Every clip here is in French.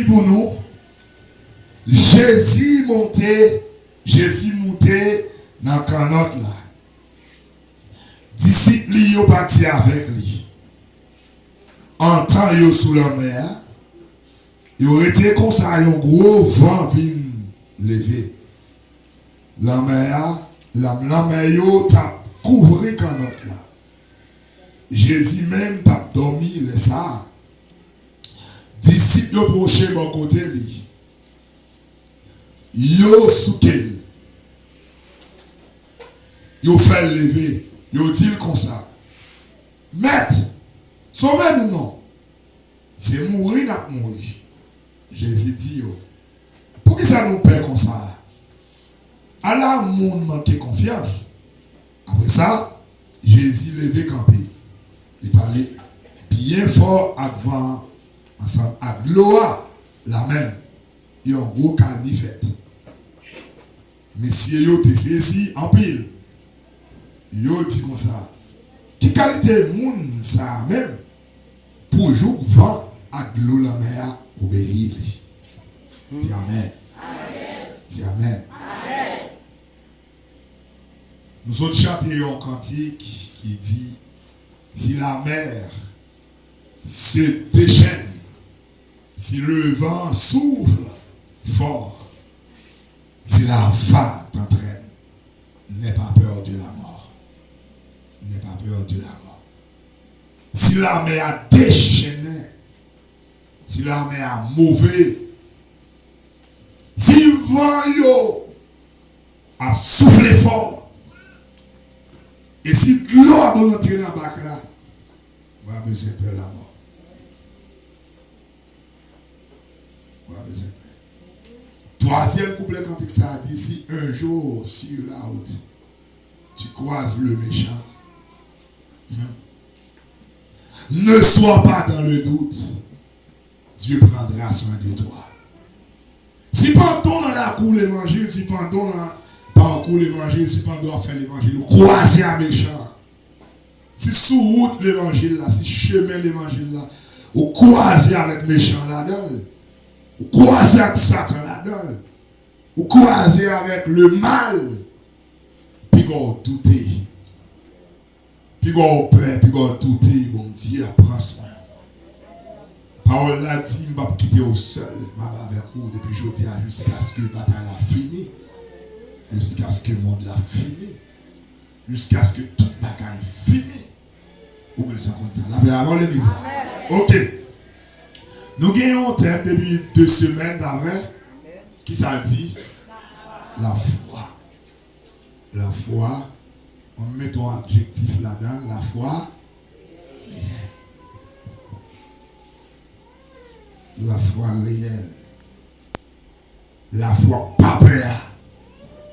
Pour nous, Jésus monté dans le canotte là. Disciples sont partis avec lui. En temps yo sous la mer, ils ont été comme ça, un gros vent vient lever. La mer yo t'a couvert canotte là. Jésus même t'a dormi les ça. Disciples approché mon côté lui. Yo soukel. Yo fait lever. Yo dit comme ça. Maître, sauvez-nous non. C'est mourir n'a mourir. Jésus dit yo. Pour qui ça nous perd comme ça? Allah monde manque confiance. Après ça, Jésus levé campé. Il parlait bien fort avant ensemble avec Loa, la même, et un gros calme fait. Messieurs, yo te saisi en pile. Yo dit comme ça. Qui qualité moun ça même pour jouer vent avec l'eau la mer obéir. Dis amen. Dis amen. Nous autres chantons un cantique qui dit si la mer se déchaîne, si le vent souffle fort, si la vague t'entraîne, n'aie pas peur de la mort. N'aie pas peur de la mort. Si la mer a déchaîné, si la mer a mauvais, si le vent a soufflé fort, et si l'eau a rentré dans le bac là, va besoin de peur de la mort. Troisième couplet cantique ça dit si un jour sur la route tu croises le méchant, ne sois pas dans le doute, Dieu prendra soin de toi. Si pendant dans la cour l'évangile, si pendant dans parcours l'évangile, si pendant faire l'évangile, croiser un méchant, si sous route l'évangile là, si chemin l'évangile là, ou croiser avec méchant là-dedans, ou croiser avec Satan là-dedans, ou croiser avec le mal, puis qu'on doute, puis qu'on peur, puis qu'on doute, bon Dieu prend soin. Parole là dit, je ne vais pas quitter au seul, je vais avec vous depuis aujourd'hui jusqu'à ce que la bataille a fini, jusqu'à ce que le monde l'a fini, jusqu'à ce que toute bataille finisse. Ou bien ça comme ça. La paix avant l'église. Ok. Nous gagnons un thème depuis 2 semaines d'avant. Qui ça dit? La foi. La foi. On met un adjectif là-dedans. La foi. La foi réelle. La foi pas peur.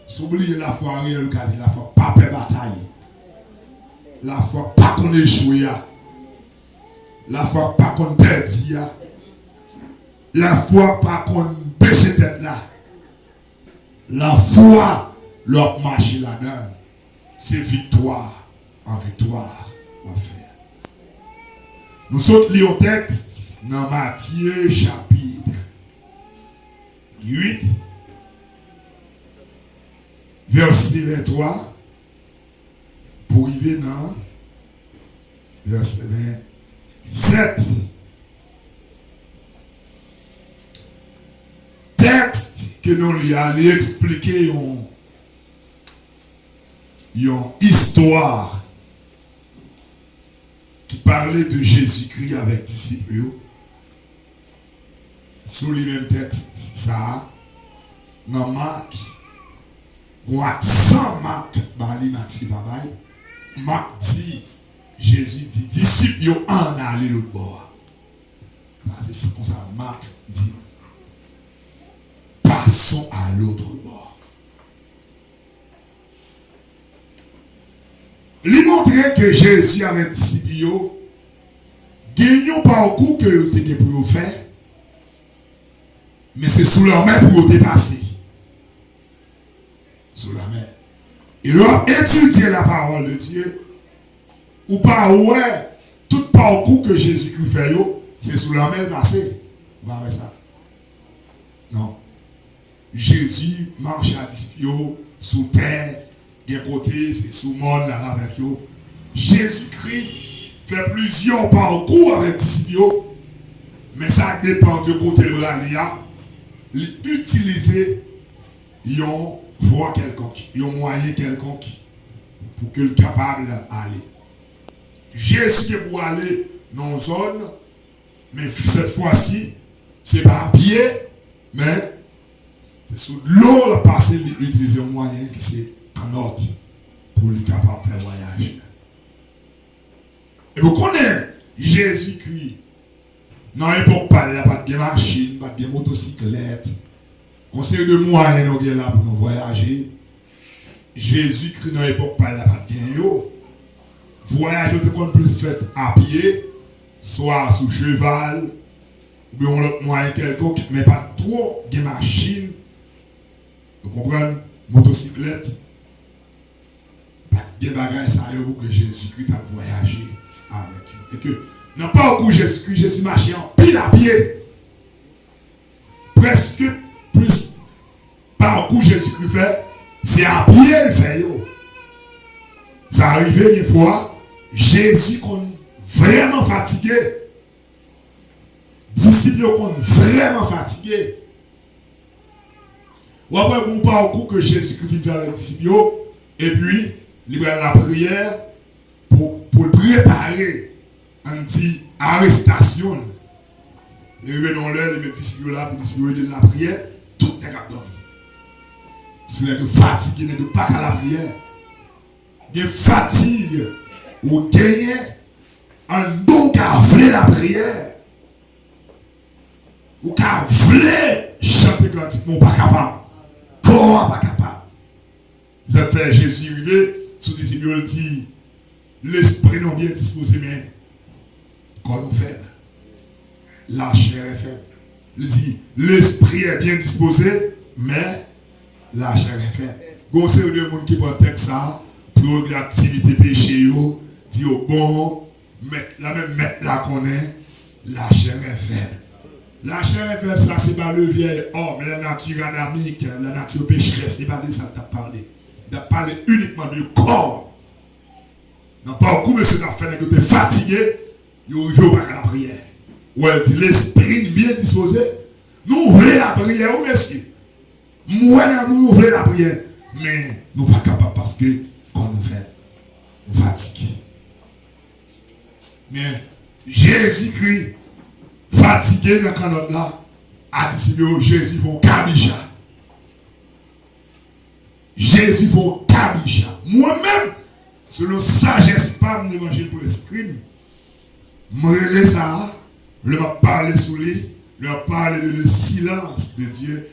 S'oubliez la foi réelle, la foi pas peur bataille. La foi pas qu'on échoue. La foi pas qu'on perdit. La foi pas qu'on baisse tête là. La foi, l'autre marche là-dedans, c'est victoire en victoire on fait. Nous sommes liés au texte dans Matthieu chapitre 8, verset 23, pour arriver dans verset 27. Texte que nous lui allons expliquer une histoire qui parlait de Jésus-Christ avec disciples. Sous le même texte, ça, dans Marc, sans Marc, Marc dit, Jésus dit, disciples en aller l'autre bord. C'est comme ça, Marc dit, passons à l'autre bord. Il montrait que Jésus avec disciples, gagnons parcours que vous avez pour faire, mais c'est sous leur main pour vous dépasser. Sous la main. Et leur étudier la parole de Dieu, ou pas, ouais, tout parcours que Jésus-Christ fait, c'est sous la main passée. Vous voyez ça. Non. Jésus marche à disciples sous terre, d'un côté, c'est sous le monde là avec eux. Jésus-Christ fait plusieurs parcours avec les disciples, mais ça dépend de côté de l'Alia. Utiliser une voie quelconque, un moyen quelconque pour qu'il soit capable d'aller. Jésus est pour aller dans une zone, mais cette fois-ci, ce n'est pas à pied, mais c'est sous l'eau le passé d'utiliser un moyen qui c'est en ordre pour lui capable de faire voyager. Et vous connaissez Jésus-Christ. Dans l'époque, il n'y a pas de machine, pas de motocyclette. On sait de moyens nous là pour nous voyager. Jésus-Christ dans l'époque, il n'y a pas de gain. Voyager de compte plus fait à pied, soit sous cheval, ou bien l'autre moyen quelconque, mais pas trop de machines. Vous comprenez? Motocyclette. Pas de bagages ça pour que Jésus-Christ a voyagé avec eux. Et que, non pas au coup Jésus-Christ, Jésus marchait en pile à pied. Presque plus par coup Jésus-Christ fait, c'est à pied le fait. Ça arrivait une fois, Jésus qu'on vraiment fatigué. Disciples qu'on vraiment fatigué. Ou après, vous parcours que Jésus-Christ fait avec les disciples, et puis, il a la prière pour préparer une petite arrestation. Et dans l'heure, les disciples là, pour disciples de la prière, tout est capté. Si vous êtes fatigué, ne pas à la prière. Il y a fatigue ou gagner un don qui a voulu la prière. Ou qui a voulu chanter cantique, mais pas capable. Corps pas capable. Vous avez fait Jésus arriver, sous des disciples dit, l'esprit non bien disposé, mais corps non faible. La chair est faible. Il dit, l'esprit est bien disposé, mais la chair est faible. Vous savez, de monde qui prend tête ça, pour l'activité péché, dit au bon, la même mettre là qu'on est, la chair est faible. La chair est faible, ça c'est pas le vieil homme, la nature adamique, la nature pécheresse, c'est pas de ça que tu as parlé. Tu as parlé uniquement du corps. Dans pas beaucoup, monsieur, tu as fait que tu es fatigué, il n'y a pas la prière. Ou elle dit l'esprit bien disposé, nous voulons la prière, ou monsieur. Moi, nous voulons la prière, mais nous ne sommes pas capables parce que quand nous faisons, nous fatiguons. Mais Jésus-Christ, fatigué dans le canot là, a dit Jésus faut kabicha. Jésus faut kabicha. Moi-même, selon sagesse pas de l'évangile prescrit, je me ça, je vais parler sous lui, je vais parler de le silence de Dieu.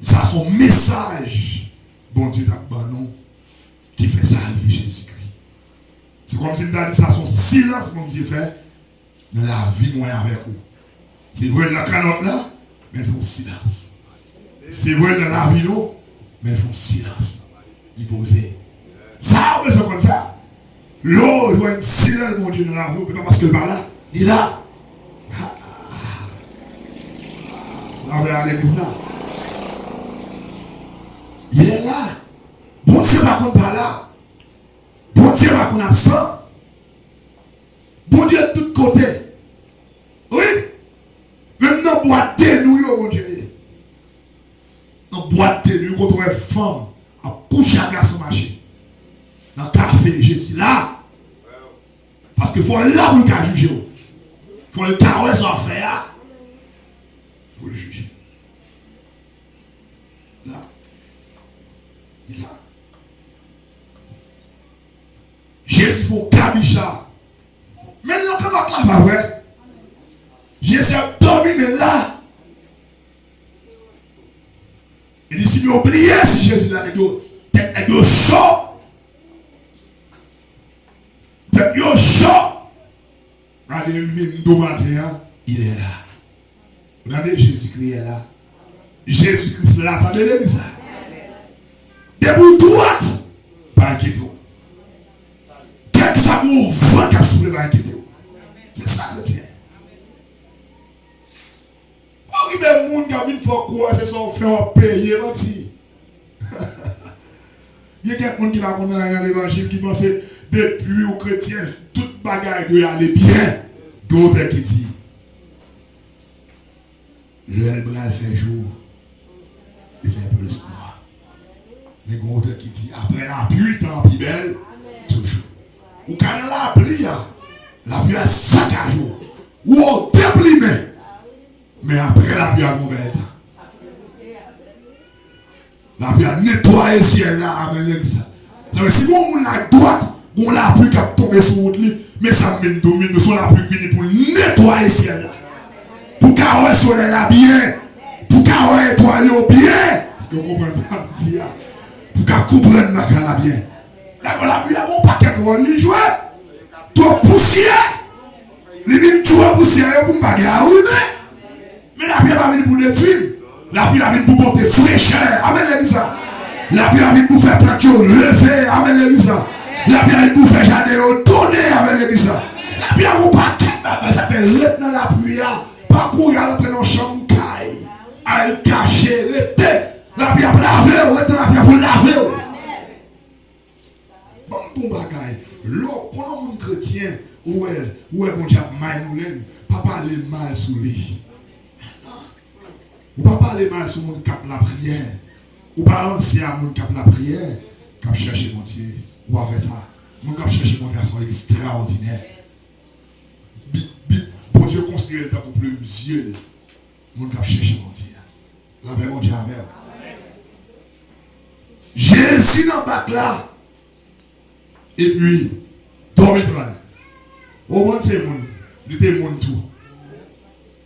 Ça son message, bon Dieu t'a nous qui fait ça avec Jésus-Christ. C'est comme si nous avons dit ça son silence, mon Dieu fait. Dans la vie moi avec vous. C'est vrai dans la canotte là, mais ils font silence. C'est vrai dans la vie nous, mais ils font silence. Ils posent. Ça, on fait comme ça. L'eau, il voit un silence, mon Dieu, dans la vie, pas parce que par là, il est là. On va aller comme ça. Il est là. Bon Dieu, pas qu'on par là. Bon Dieu, pas qu'on absent. Bon Dieu de tous côtés. Oui. Même dans la boîte de nous, bon Dieu. Dans la boîte de nous, quand on est femme, à coucher à garçon marché. Dans le café, Jésus là. Parce qu'il faut là pour le juger. Il faut le carreau sans faire. Pour le juger. Là. Il est là. Jésus faut cabicha. Maintenant, comment tu vas voir? Jésus a dominé là. Il dit, si vous oubliez, si Jésus l'a dit, tête de chaud. Tête de chaud. Regardez, il est là. Regardez, Jésus-Christ est là. Jésus-Christ est là. Attendez, ça. Debout droite. Pas inquiété. Quel ça vous vent qui a soufflé, pas inquiété. C'est ça le tien. qui est monde qui a mis faut quoi c'est son frère payer menti. Il y a quelqu'un qui va connaître dans l'évangile qui pense depuis aux chrétiens toute bagaille doit aller bien. D'autres qui dit le bras fait jour il fait plus noir. Les d'autres qui dit après la pluie tant pis belle toujours. Ou quand la pluie a 5 jours. Ou on déprimé. Mais après la pluie a mon bel temps. La pluie a nettoyé le ciel là. Amen. Si vous avez la droite, vous avez la pluie qui a tombé sur votre lit. Mais ça me domine. Nous sommes la pluie qui vient pour nettoyer le ciel là. Pour qu'on ait le soleil là bien. Pour qu'on ait étoilé bien. Parce que vous comprenez ce que je dis. Pour qu'on comprenne la bien. D'accord, la pluie a bon paquet de rôle. Il joue. Toi poussière. Les mêmes joueurs poussière pour ne pas gagner. Mais la pluie a venir pour détruire. La pluie a venir pour porter fraîcheur. Amen, l'église. La pluie a venir pour faire planter lever. Amen, l'église. La pluie a venir pour faire jardin tourner. Amen, l'église. La pluie a venir pour pas ça fait rete dans la pluie. Pas courir à l'entrée dans la chambre. À le cacher. La pluie a lavé. Rete dans la pluie pour laver. Bon bagaille. L'eau, quand on est chrétien, où est bon Dieu mal nous l'aime, pas parler mal sur lui. Ou pas parler mal sur mon cap la prière. Ou pas lancer à mon cap la prière, cap chercher mon Dieu. Ou avec ça, mon cap chercher mon garçon extraordinaire. Bon Dieu considère le temps pour plus monsieur. Mon cap chercher mon Dieu. La paix mon Dieu avec. Jésus dans le bac là. Et puis, dormi prendre. Au moins, c'est mon. Il était mon tout.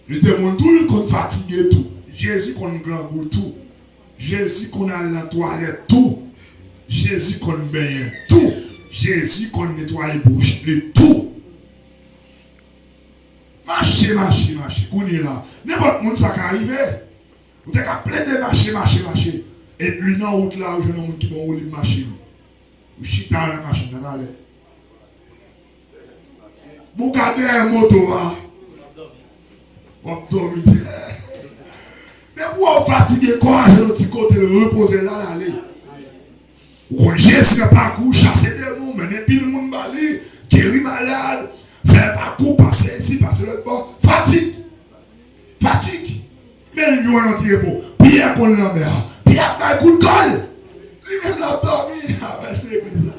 Il était mon tout, il compte fatigué tout. Jésus qu'on grand goût tout. Jésus qu'on a la toilette tout. Jésus qu'on baigne tout. Jésus qu'on nettoie les bouches tout. Marchez. Qu'on est là. N'importe monde ça qui arrive. Vous êtes plein de marcher. Et puis, dans la route là, je n'ai qui vont rouler machine. Vous chitez dans la machine, dans l'air. Vous gardez un moto, vous dormez. Mais vous fatiguez, courage de l'autre côté, reposer là, aller. Vous connaissez ce parcours, chasser des mots, mener pile le monde balé, guérir malade, faire parcours, passer ici, passer l'autre bord. Fatigue. Mais lui, on en tire pour. Pierre qu'on l'emmerde. Pierre, un coup de colle. Lui-même l'a dormi avec l'église.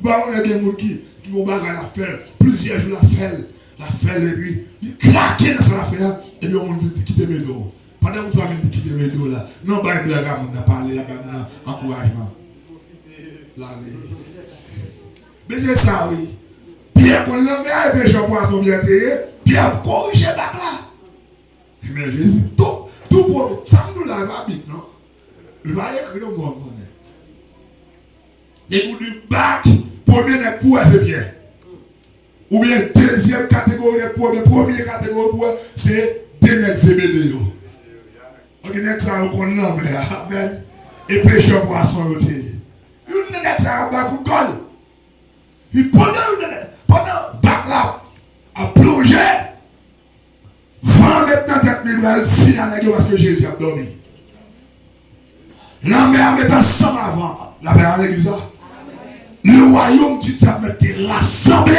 Bah, on a des gens qui vont bagarrer la faire. Plusieurs jours la faire, et puis, il claque dans cette affaire, et puis on dit quitter mes dos. Pendant que vous avez dit quitter mes dos là, non, bah, il y a un gars qui a parlé, il y a un encouragement. Mais c'est ça, oui. Pierre, qu'on l'a mis, et puis je bois son bien payé, Pierre, corrigez bac là. Mais Jésus, tout pour ça, nous l'avons habité, non? Le bail est le mot, on connaît. Et vous du bac, premier n'est pour c'est bien. Ou bien deuxième catégorie pour première catégorie pour c'est des CBD. Ok, next ça on nomme amen. Et pêcheur poisson aussi. Une next ça bac ou gol. Puis pendant bac là à plonger 20 mètres dans tête mineure finalement parce que Jésus a dormi. La mère met ensemble avant la mère à l'église. Le royaume du diable était rassemblé.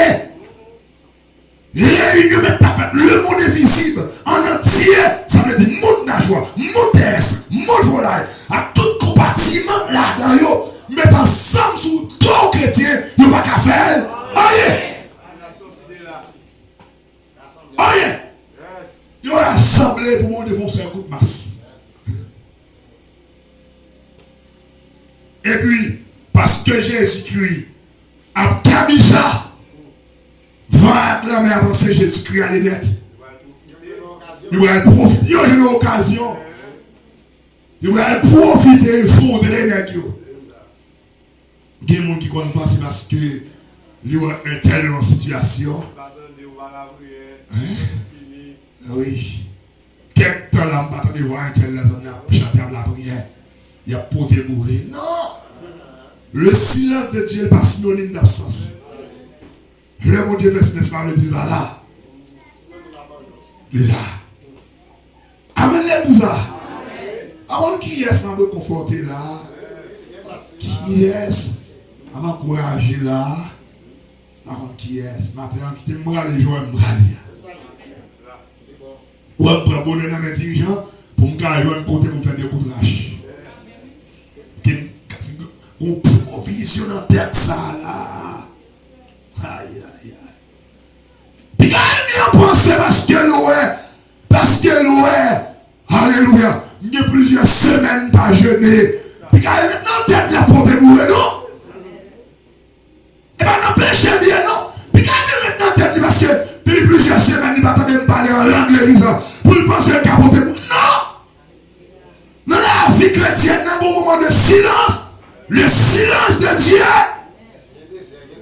Réunion de ta fête. Le monde est visible en entier. Ça veut dire monde nageoire, monde terrestre, monde volaille. À tout compartiment là-dedans, mettre ensemble sous trois chrétiens, il n'y a pas qu'à faire. Aïe! Ils ont assemblé pour moi défoncer un coup de masse. Et puis, parce que Jésus-Christ a Kabisha va acclamer avancer Jésus-Christ à l'édette. Il va profiter, il y a une occasion. Il va profiter et fondre l'énergie. Il y a des gens qui ne connaissent pas, c'est parce que il y a une telle situation. Oui. Quel temps là, on va de voir un tel là, on a chanté la prière. Il a porté mourir. Non! Le silence de Dieu n'est pas synonyme d'absence. Le monde de Dieu n'est pas le plus bas là. Il est là. Amen. tout ça. Avant qui est-ce qu'on veut conforter là? Qui est-ce? Avant encourager là? Avant qui est-ce? Maintenant, qui te m'a les joueurs me râler. Ou on prend bonheur dans mes dirigeants pour me carrer un côté pour faire des coups de lâche. On provisionne en tête ça là. Aïe aïe aïe. Puis quand il y a pensé parce que l'oué, alléluia, il y a plusieurs semaines pas jeûner. Puis quand il y a dans tête la porte bourrée non. Et bien n'empêchez bien non. Puis quand il y a dans tête parce que depuis plusieurs semaines il va même parler en langue l'église pour le penser qu'à porte bourrée. Non. Dans la vie chrétienne, dans un moment de silence. Le silence de Dieu,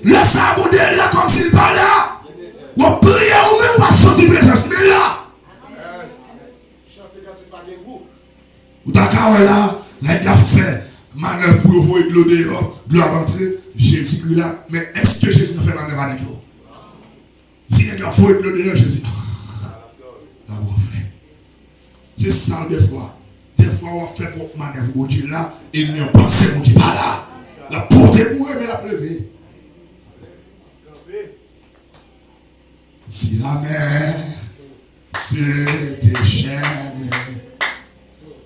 le sabot de là comme s'il parlait, ou prier ou même pas sortir présence, mais là, ou d'accord là, il a fait manœuvre pour ouvrir de l'eau dehors, de l'eau à rentrer, Jésus là, mais est-ce que Jésus ne fait manœuvre avec vous? Si il a fait de l'eau dehors, Jésus, c'est ça des fois. Des fois, on fait pour manœuvre, mon Dieu là, et il n'y a pensé, mon Dieu, pas là. La porte est bourrée, mais la pleuvé. Si la mer se déchaîne,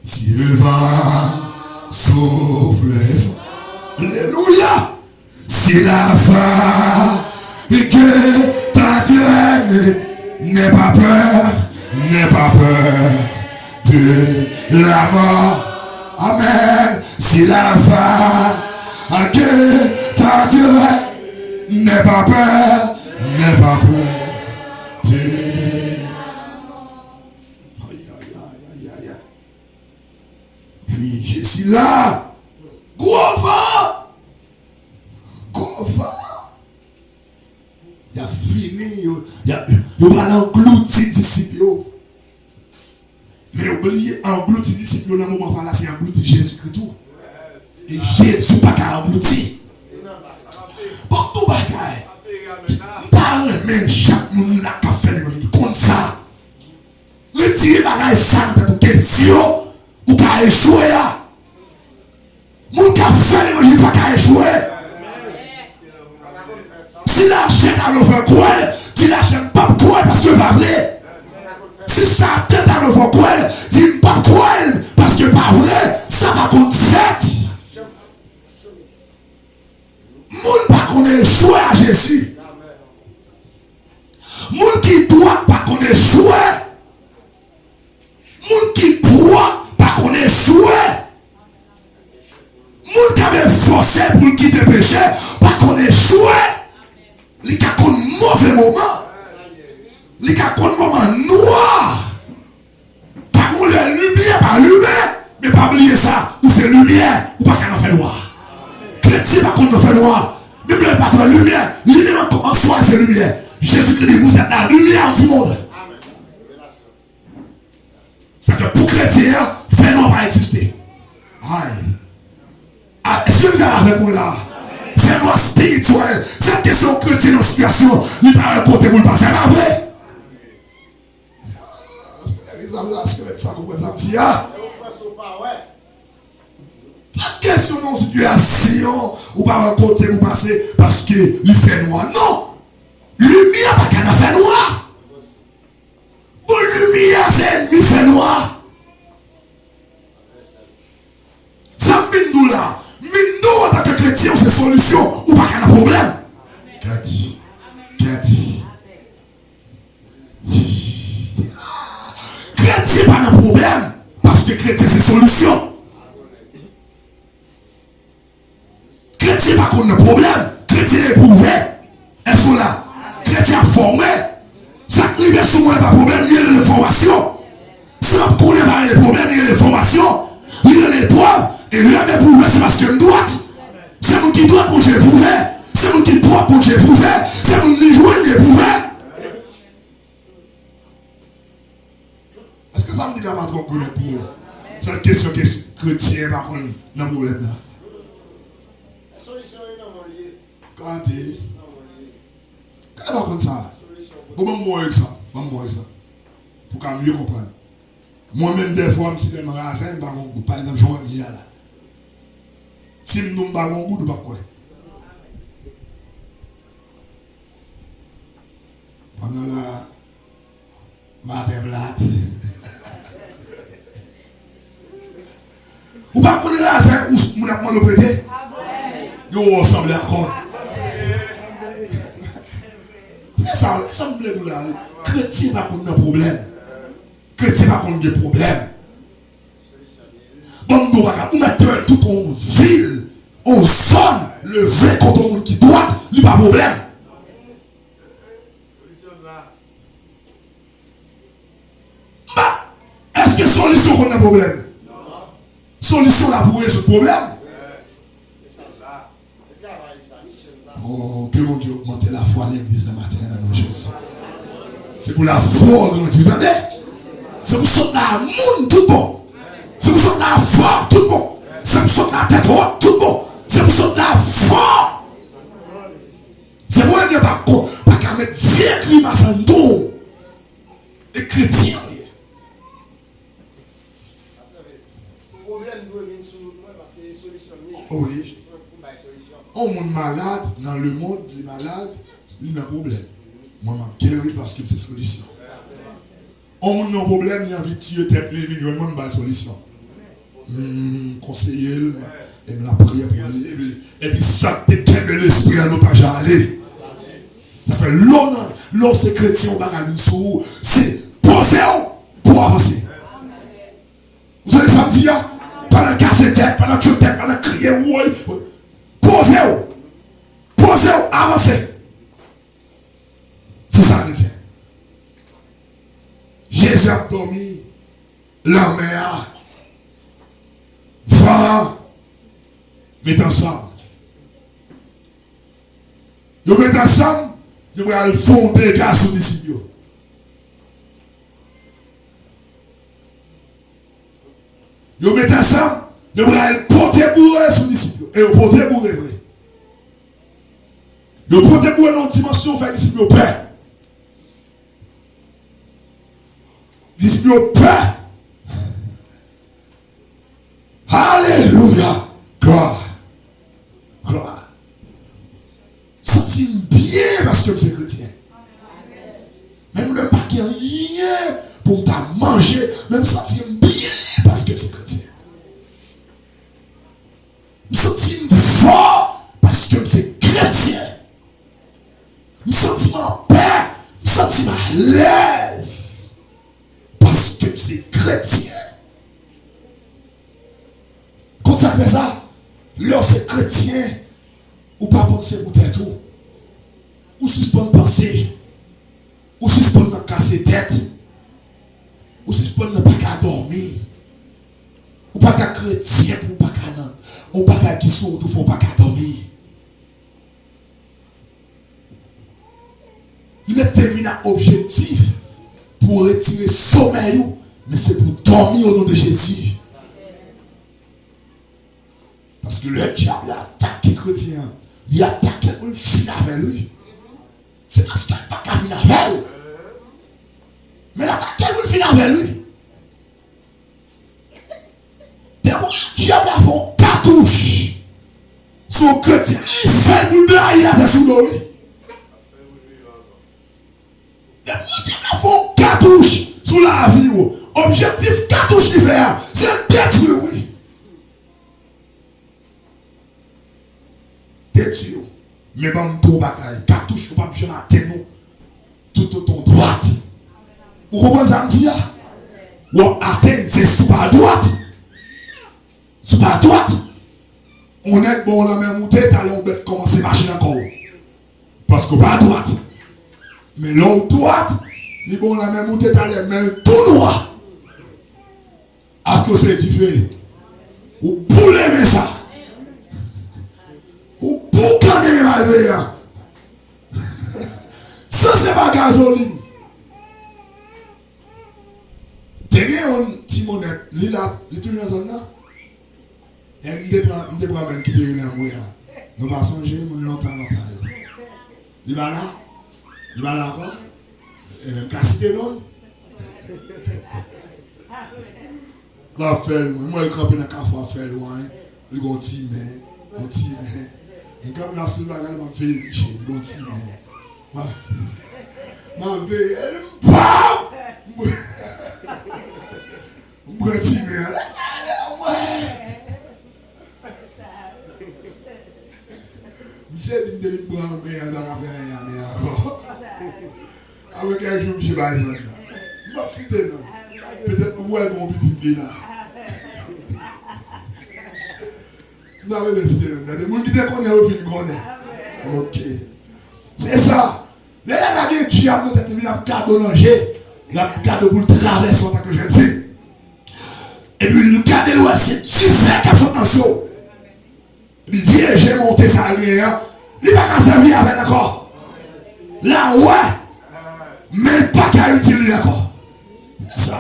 si le vent souffle fort, alléluia, si la fatigue t'entraîne, n'aie pas peur de la mort. Amen. Si la fatigue t'entraîne, n'aie pas peur de aïe aïe aïe aïe aïe. Puis je suis là. Gros vent. Il a fini. Il va l'engloutir disciple. Mais oubliez, engloutir disciple dans le moment là, c'est engloutir Jésus-Christ. Et Jésus pas qu'à engloutir. Pour tout bagaille. Pas mais chaque monde là qui fait comme ça. Retirez bagaille ça dans ta question ou qu'à échouer. Moun qui fait l'évangile pas qu'à échouer. Si la chaîne a l'offre quoi, tu la chaîne pas quoi parce que pas vrai. Si ça tête à l'offre quoi, dis pas quoi parce que pas vrai, ça va contre fait. Moun pas qu'on échoué à Jésus. Moun qui doit pas qu'on échoué. Moun qui doit pas qu'on échoué. Moun qui avait forcé pour quitter le péché, pas qu'on échoué. Il y a un mauvais moment. Il y a un moment noir. Par contre, la lumière, pas lumière, mais pas oublier ça. Ou fait lumière, ou pas qu'elle en fait noir. Chrétien, par contre, fait noir. Même le patron lumière, lumière en soi, c'est lumière. Jésus-Christ dit, vous êtes la lumière du monde. C'est que pour chrétien, fait noir va exister. Aïe. Est-ce que vous êtes avec moi là? C'est noir spirituel. Cette question chrétienne en situation, il va un côté pour le passer. C'est pas vrai? Cette question en situation, ou pas un côté pour passer parce qu'il fait noir. Non! Lumière, pas qu'elle a fait noir. Pour lumière, c'est ennemi fait noir. Ça me dit là. Nous, en tant que chrétien, c'est solution ou pas qu'il y a un problème. Chrétien, pas de problème. Parce que chrétien, c'est solution. Chrétien, pas contre le problème. Chrétien éprouvé. Est-ce qu'on l'a? Chrétien formé. Ça arrive sur moi, pas de problème. Il y a l'information. Si on ne connaît pas les problèmes, il y a l'information. Il y a l'épreuve. Et lui a éprouvé, c'est parce qu'il doit. C'est nous qui doit pour Dieu éprouvé. C'est nous qui doit pour Dieu éprouvé. C'est nous qui jouons éprouvé. Est-ce que ça me dit qu'il y a pas trop de problème pour cette question que chrétien par contre dans le problème là? La solution est dans mon lieu. Quand tu es? Quand tu es ça? Bon, moi, ça. Pour qu'on mieux comprenne. Moi-même, des fois, si je suis dans le magasin, par exemple, je suis là. Si je ne suis pas bon goût, je ne sais pas quoi. Pendant la matin plate. Ou pas pour les raisins, ou mon apprendre le prêter. Nous ressemblons encore. C'est ça, ça me plaît nous là. Chrétien pas qu'on a problème. Chrétien pas qu'on a problème. Bon, nous on mettre tout en ville, on sonne, le vrai contre le monde qui doit, il n'y a pas de problème. Bah, est-ce que solution qu'on a problème? Solution là pour résoudre le problème? Oh, que mon Dieu augmente la foi à l'église le matin dans Jésus. C'est pour la foi, vous entendez? C'est pour ça que la monde tout bon. C'est pour ça que la foi tout bon. C'est pour ça que la tête haute tout bon. C'est pour ça que la foi. C'est pour ça que pas qu'à mettre vieux grimace en dos. Et chrétien. Oui. On est malade dans le monde, les malades, il y a un problème. Moi, je guéri parce que c'est solution. On a un problème, il y a envie de tuer tête, il y a une solution. Conseiller, et me la prière pour lui. Et puis ça dépend de l'esprit à nous pas aller. Ça fait longtemps, lorsque chrétien, on va gagner c'est poser pour avancer. Vous avez ça dit, pendant casser tête, pendant tuer tête, pendant crier, posez-vous, avancez. C'est ça, chrétien. Jésus a dormi, la mer, va, mettre ensemble. Ils mettent ensemble, ils vont fonder les gars sous les disciples. Ils mettent ensemble, ils vont porter bourré sous les disciples. Et ils porter bourré vrai. Ils porter bourré dans une dimension, fait disciples au père. Disciples au père. Alléluia. Gloire. Gloire. Sentez bien parce que c'est chrétien. Même le paquet rien pour t'as manger, même sentir bien parce que c'est chrétien. Me sentir fort parce que c'est chrétien. Me sentir en paix, me sentir à l'aise parce que c'est chrétien. Quand ça fait ça, lorsque chrétien, ou pas penser pour tête ou suspendre penser, ou suspendre casser tête, ou suspendre pas qu'à dormir, ou pas qu'à chrétien pour pas qu'à non, ou pas qu'à qui saute ou faut pas qu'à dormir. Il est terminé un objectif pour retirer sommeil, mais c'est pour dormir au nom de Jésus. Parce que le diable attaque les chrétiens. Il attaque pour le finir avec lui. C'est parce qu'il n'a pas qu'à finir avec lui. Mais il attaque pour le finir avec lui. Le diable a fait une cartouche. Son chrétien, il fait du blague, il a des sous lui. Le diable a fait une cartouche sous la vie. Objectif cartouche qu'il fait, c'est détruire, oui. Détruire. Mais bon, pour bataille, cartouche, pas besoin d'atteindre tout ton droite. Vous comprenez ça, dit? Ou atteindre, c'est sous par droite. Sous par droite. On est bon, on a même monté, on va commencer à marcher encore. Parce que pas droite. Mais l'autre droite, les bon, on a même monté, mais tout droit. Est-ce que c'est différent? Ou pour l'aimer ça? Ou pour qu'on aime malgré ça? Ça, c'est pas gasoline. T'es un petit monette, il est toujours dans la zone là. Et il me prend même qui est dans la mouille. Nous pas songer, nous longtemps. Il va là? Il va là encore? Et même casser des noms? La fait loin. Moi, je campe dans la café à faire loin. Je vais un petit main. Un petit main. Je campe dans la soupe, je vais faire riche. Je vais un petit main. Ma vie, elle me je vais un petit main. J'ai dit que je vais boire un main, je vais faire un main. Avec un jour, je vais faire un main. Je vais citer non. Peut-être que vous voyez mon petit pied là. Non, mais laissez le nom. Les gens qui te connaissent au film connaissent. Ok. C'est ça. Les gens qui ont dit à nous d'être venus à cadeau langer, la cadeau pour le traverser en tant que jeune fille. Et puis le cadeau, c'est tu fais qu'à faire attention. Il dit, j'ai monté ça à lui. Il va pas servir avec d'accord. Là, ouais. Mais pas qu'à utiliser encore. C'est ça.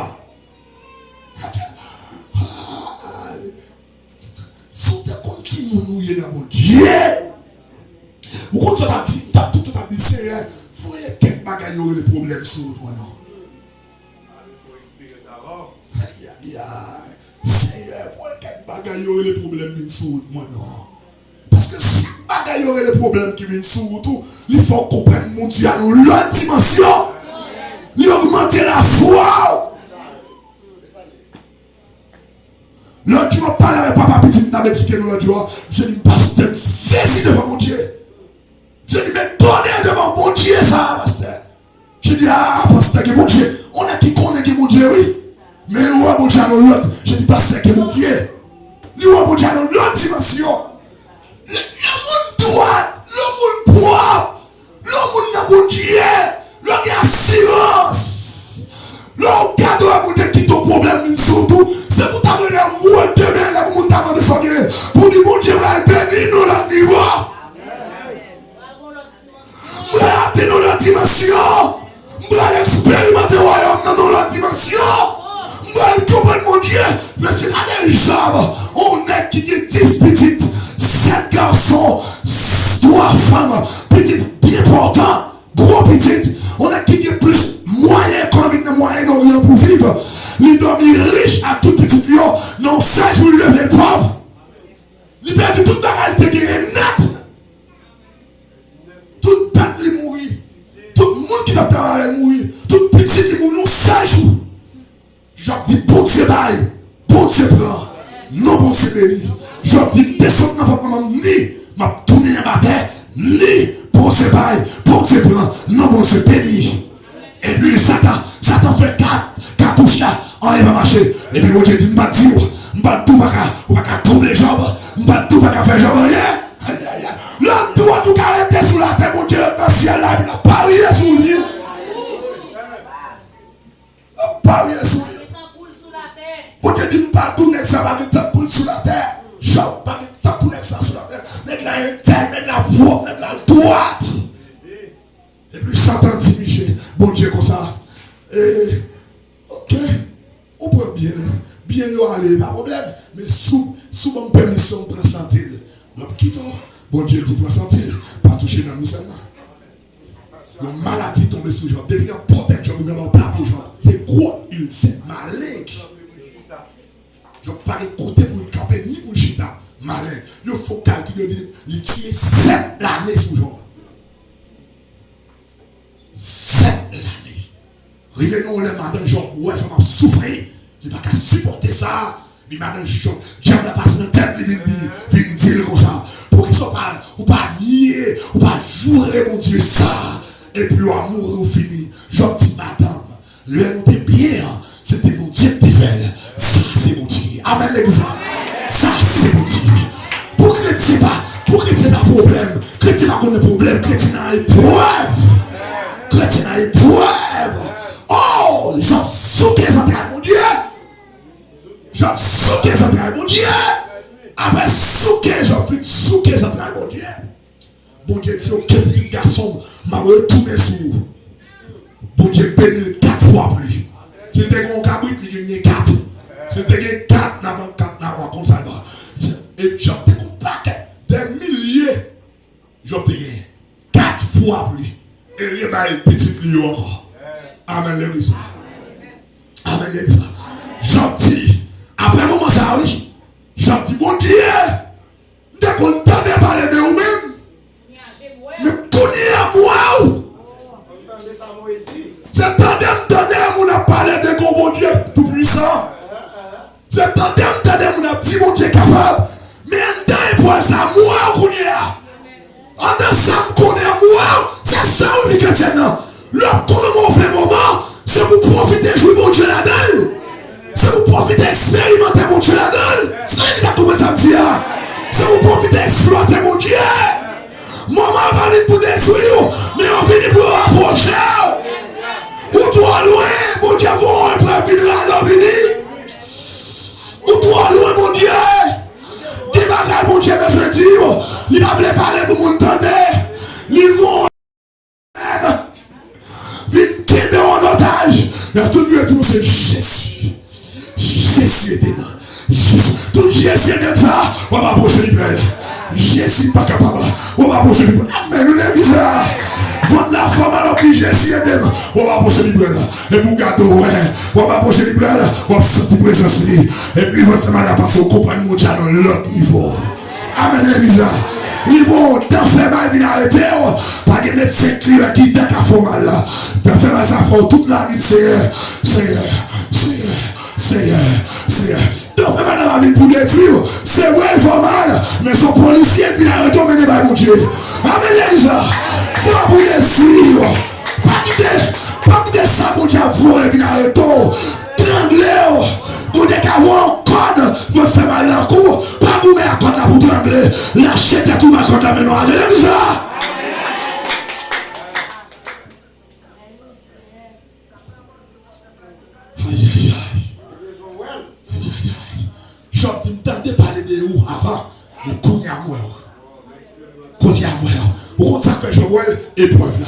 Sous des comptes qui nous nouillent dans mon Dieu. Vous comprenez, tu as tout dit, c'est vrai. Il faut y avoir quelques bagages qui ont des problèmes sur toi, non? C'est vrai, il faut y avoir quelques bagages qui ont des problèmes sur moi, non? Parce que si bagages qui ont des problèmes qui viennent sur tout, il faut comprendre mon Dieu à l'autre dimension. Il augmente la foi. L'autre qui m'a parlé avec papa petit, n'a expliqué nous l'autre jour. Je dis, pasteur, saisi devant mon Dieu. Je dis, mais donnez devant mon Dieu ça, pasteur. Je dis, ah, pasteur, que mon Dieu. On a qui connaît que mon Dieu, oui. Mais où mon Dieu à l'autre? Je dis, pasteur, que mon Dieu. Lui, où mon Dieu à l'autre dimension. Le monde droit, le monde propre, le monde n'a mon Dieu. Le monde assurance. Le cadeau à mon Dieu qui ton problème, surtout. C'est pour t'amener moi demain, là, pour t'amener son Dieu. Pour dire, mon Dieu, va bénir nous la niveau. Va dans la dimension. Va expérimenter le royaume dans la dimension. Va comprendre mon Dieu. Mais c'est là des jambes. On est qui dit 10 petites, 7 garçons, 3 femmes, petites bien portantes, gros petites. On est qui dit plus moyen économique, moyen d'orient pour vivre. Les dormir riches à toute petite lion. Non, 7 jours lever pauvre. Il perd toute la réalité qui est nette. Toute tête lui mourir. Tout le monde qui doit travailler mourir. Toute petite lui mourir. Non, 7 jours. Je dis, bon Dieu baille. Bon Dieu prend. Non, bon Dieu béni. Je dis, descends dans votre maman. Ni m'a tourné à terre. Ni bon Dieu baille. Bon Dieu prend. Non, bon Dieu béni. Et puis Satan fait 4 touches là, on va marcher. Et puis mon Dieu dit, m'a dit, m'a tout pas tomber les jambes, m'a tout pas faire jambes rien. L'homme doit tout arrêter sous la terre, mon Dieu, dans le ciel là, il a parié sous lui. Il a parié sous lui. Mon Dieu dit, m'a tout n'est ça, m'a tout poule sous la terre. Job, m'a tout poule ça sous la terre. Mais il a un terre, mais la voix, même la droite. Et puis Satan dit, Michel, bon Dieu comme ça. Et, ok, on prend bien le aller, pas de problème. Mais sous mon permission, on prend santé. L'homme quitte, bon Dieu dit, prend santé, pas toucher dans nous seulement. Une maladie tombe sur les gens. Depuis un protège, je ne vais pas pour les gens. C'est quoi il c'est malin. Je ne vais pas écouter pour le camper ni pour le chita. Malin. Il faut calculer, il tue 7 l'année sous les gens. 7 l'année. Revenons les madame Jean, ouais, je vais souffrir. Je ne vais pas supporter ça. Mais madame Jean, j'aime la passer dans la tête, il vient dire comme ça. Pour qu'ils ne soient pas, ou pas nier, ou pas jouer, mon Dieu, ça. Et puis l'amour est fini. Je dis, madame, le nous bien, c'était mon Dieu qui fait. Ça, c'est mon Dieu. Amen, l'église. Ça, c'est mon Dieu. Pour que tu n'aies pas problème, que tu n'aies pas de problème, que tu n'aies pas épreuve. Que tu n'aies pas épreuve. Oh, j'en souque les entrailles, mon Dieu. J'en souque les entrailles, mon Dieu. Après souque, j'en fais souque les entrailles, mon Dieu. Bon Dieu dit, ok, petit garçon, m'a retourné sur vous. Bon Dieu béni 4 fois plus. Si tu as un cabrit, il y a 4. Si tu as 4, n'a pas 4, comme ça. Et j'en ai un paquet, des milliers. J'en ai 4 fois plus. Et il y a un petit lion encore. Amen, l'église. Amen, l'église. Gentil. Après un moment, ça, oui. Gentil. Bon Dieu, dès qu'on t'entendait parler de vous-même, mais qu'on y a moi. C'est tandem, on a parlé de mon Dieu tout-puissant. C'est tandem, on a dit mon Dieu capable. Mais en temps et pour ça, moi, qu'on y a. En temps, ça, qu'on est moi, c'est ça, on vit maintenant. Lorsqu'on a un mauvais moment, c'est pour profiter de jouer mon Dieu là-dedans. C'est pour profiter d'expérimenter mon Dieu là-dedans. C'est ça que ça me dit. C'est pour profiter d'exploiter mon Dieu. Maman va venir pour détruire, mais on vient pour rapprocher. Ou toi loin, mon Dieu, vous allez venir à venir. Ou toi loin, mon Dieu. Des bagages, mon Dieu, me fait dire. Il va venir parler pour mon tendre. Ils vont. Vite tomber en otage. Mais tout Dieu, tout c'est Jésus. Jésus est dedans. Tout Jésus est dedans. On va approcher les belles. Jésus n'est pas capable. On va approcher les belles. Mais nous l'avons dit ça. Votre la femme alors que Jésus est dedans. On va approcher les belles. Et pour garder, on va approcher les belles. On va sentir présence. Et puis votre femme là parce qu'on comprend mon Dieu dans l'autre niveau. Amen, l'église. Niveau d'enfer mal vient arrêter. Pas de médecin qui t'a qu'à faire mal. D'enfer mal ça fait toute la nuit. D'enfer mal va venir pour détruire. C'est vrai, il faut mal. Mais son policier vient arrêter mener par mon Dieu. Amen, l'église. Faut pas pour détruire. Pas quitter ça pour Dieu. Vous venez arrêter. Trangler. Pour des cavons. Vous faites mal en cours, pas vous mettre à compte pour trembler. Lâchez tout ma compte à maintenant. Alléluia. Aïe aïe aïe. J'entends me parler de vous avant, mais qu'on y a moi. Qu'on y a moi. Pourquoi ça fait jouer épreuve là?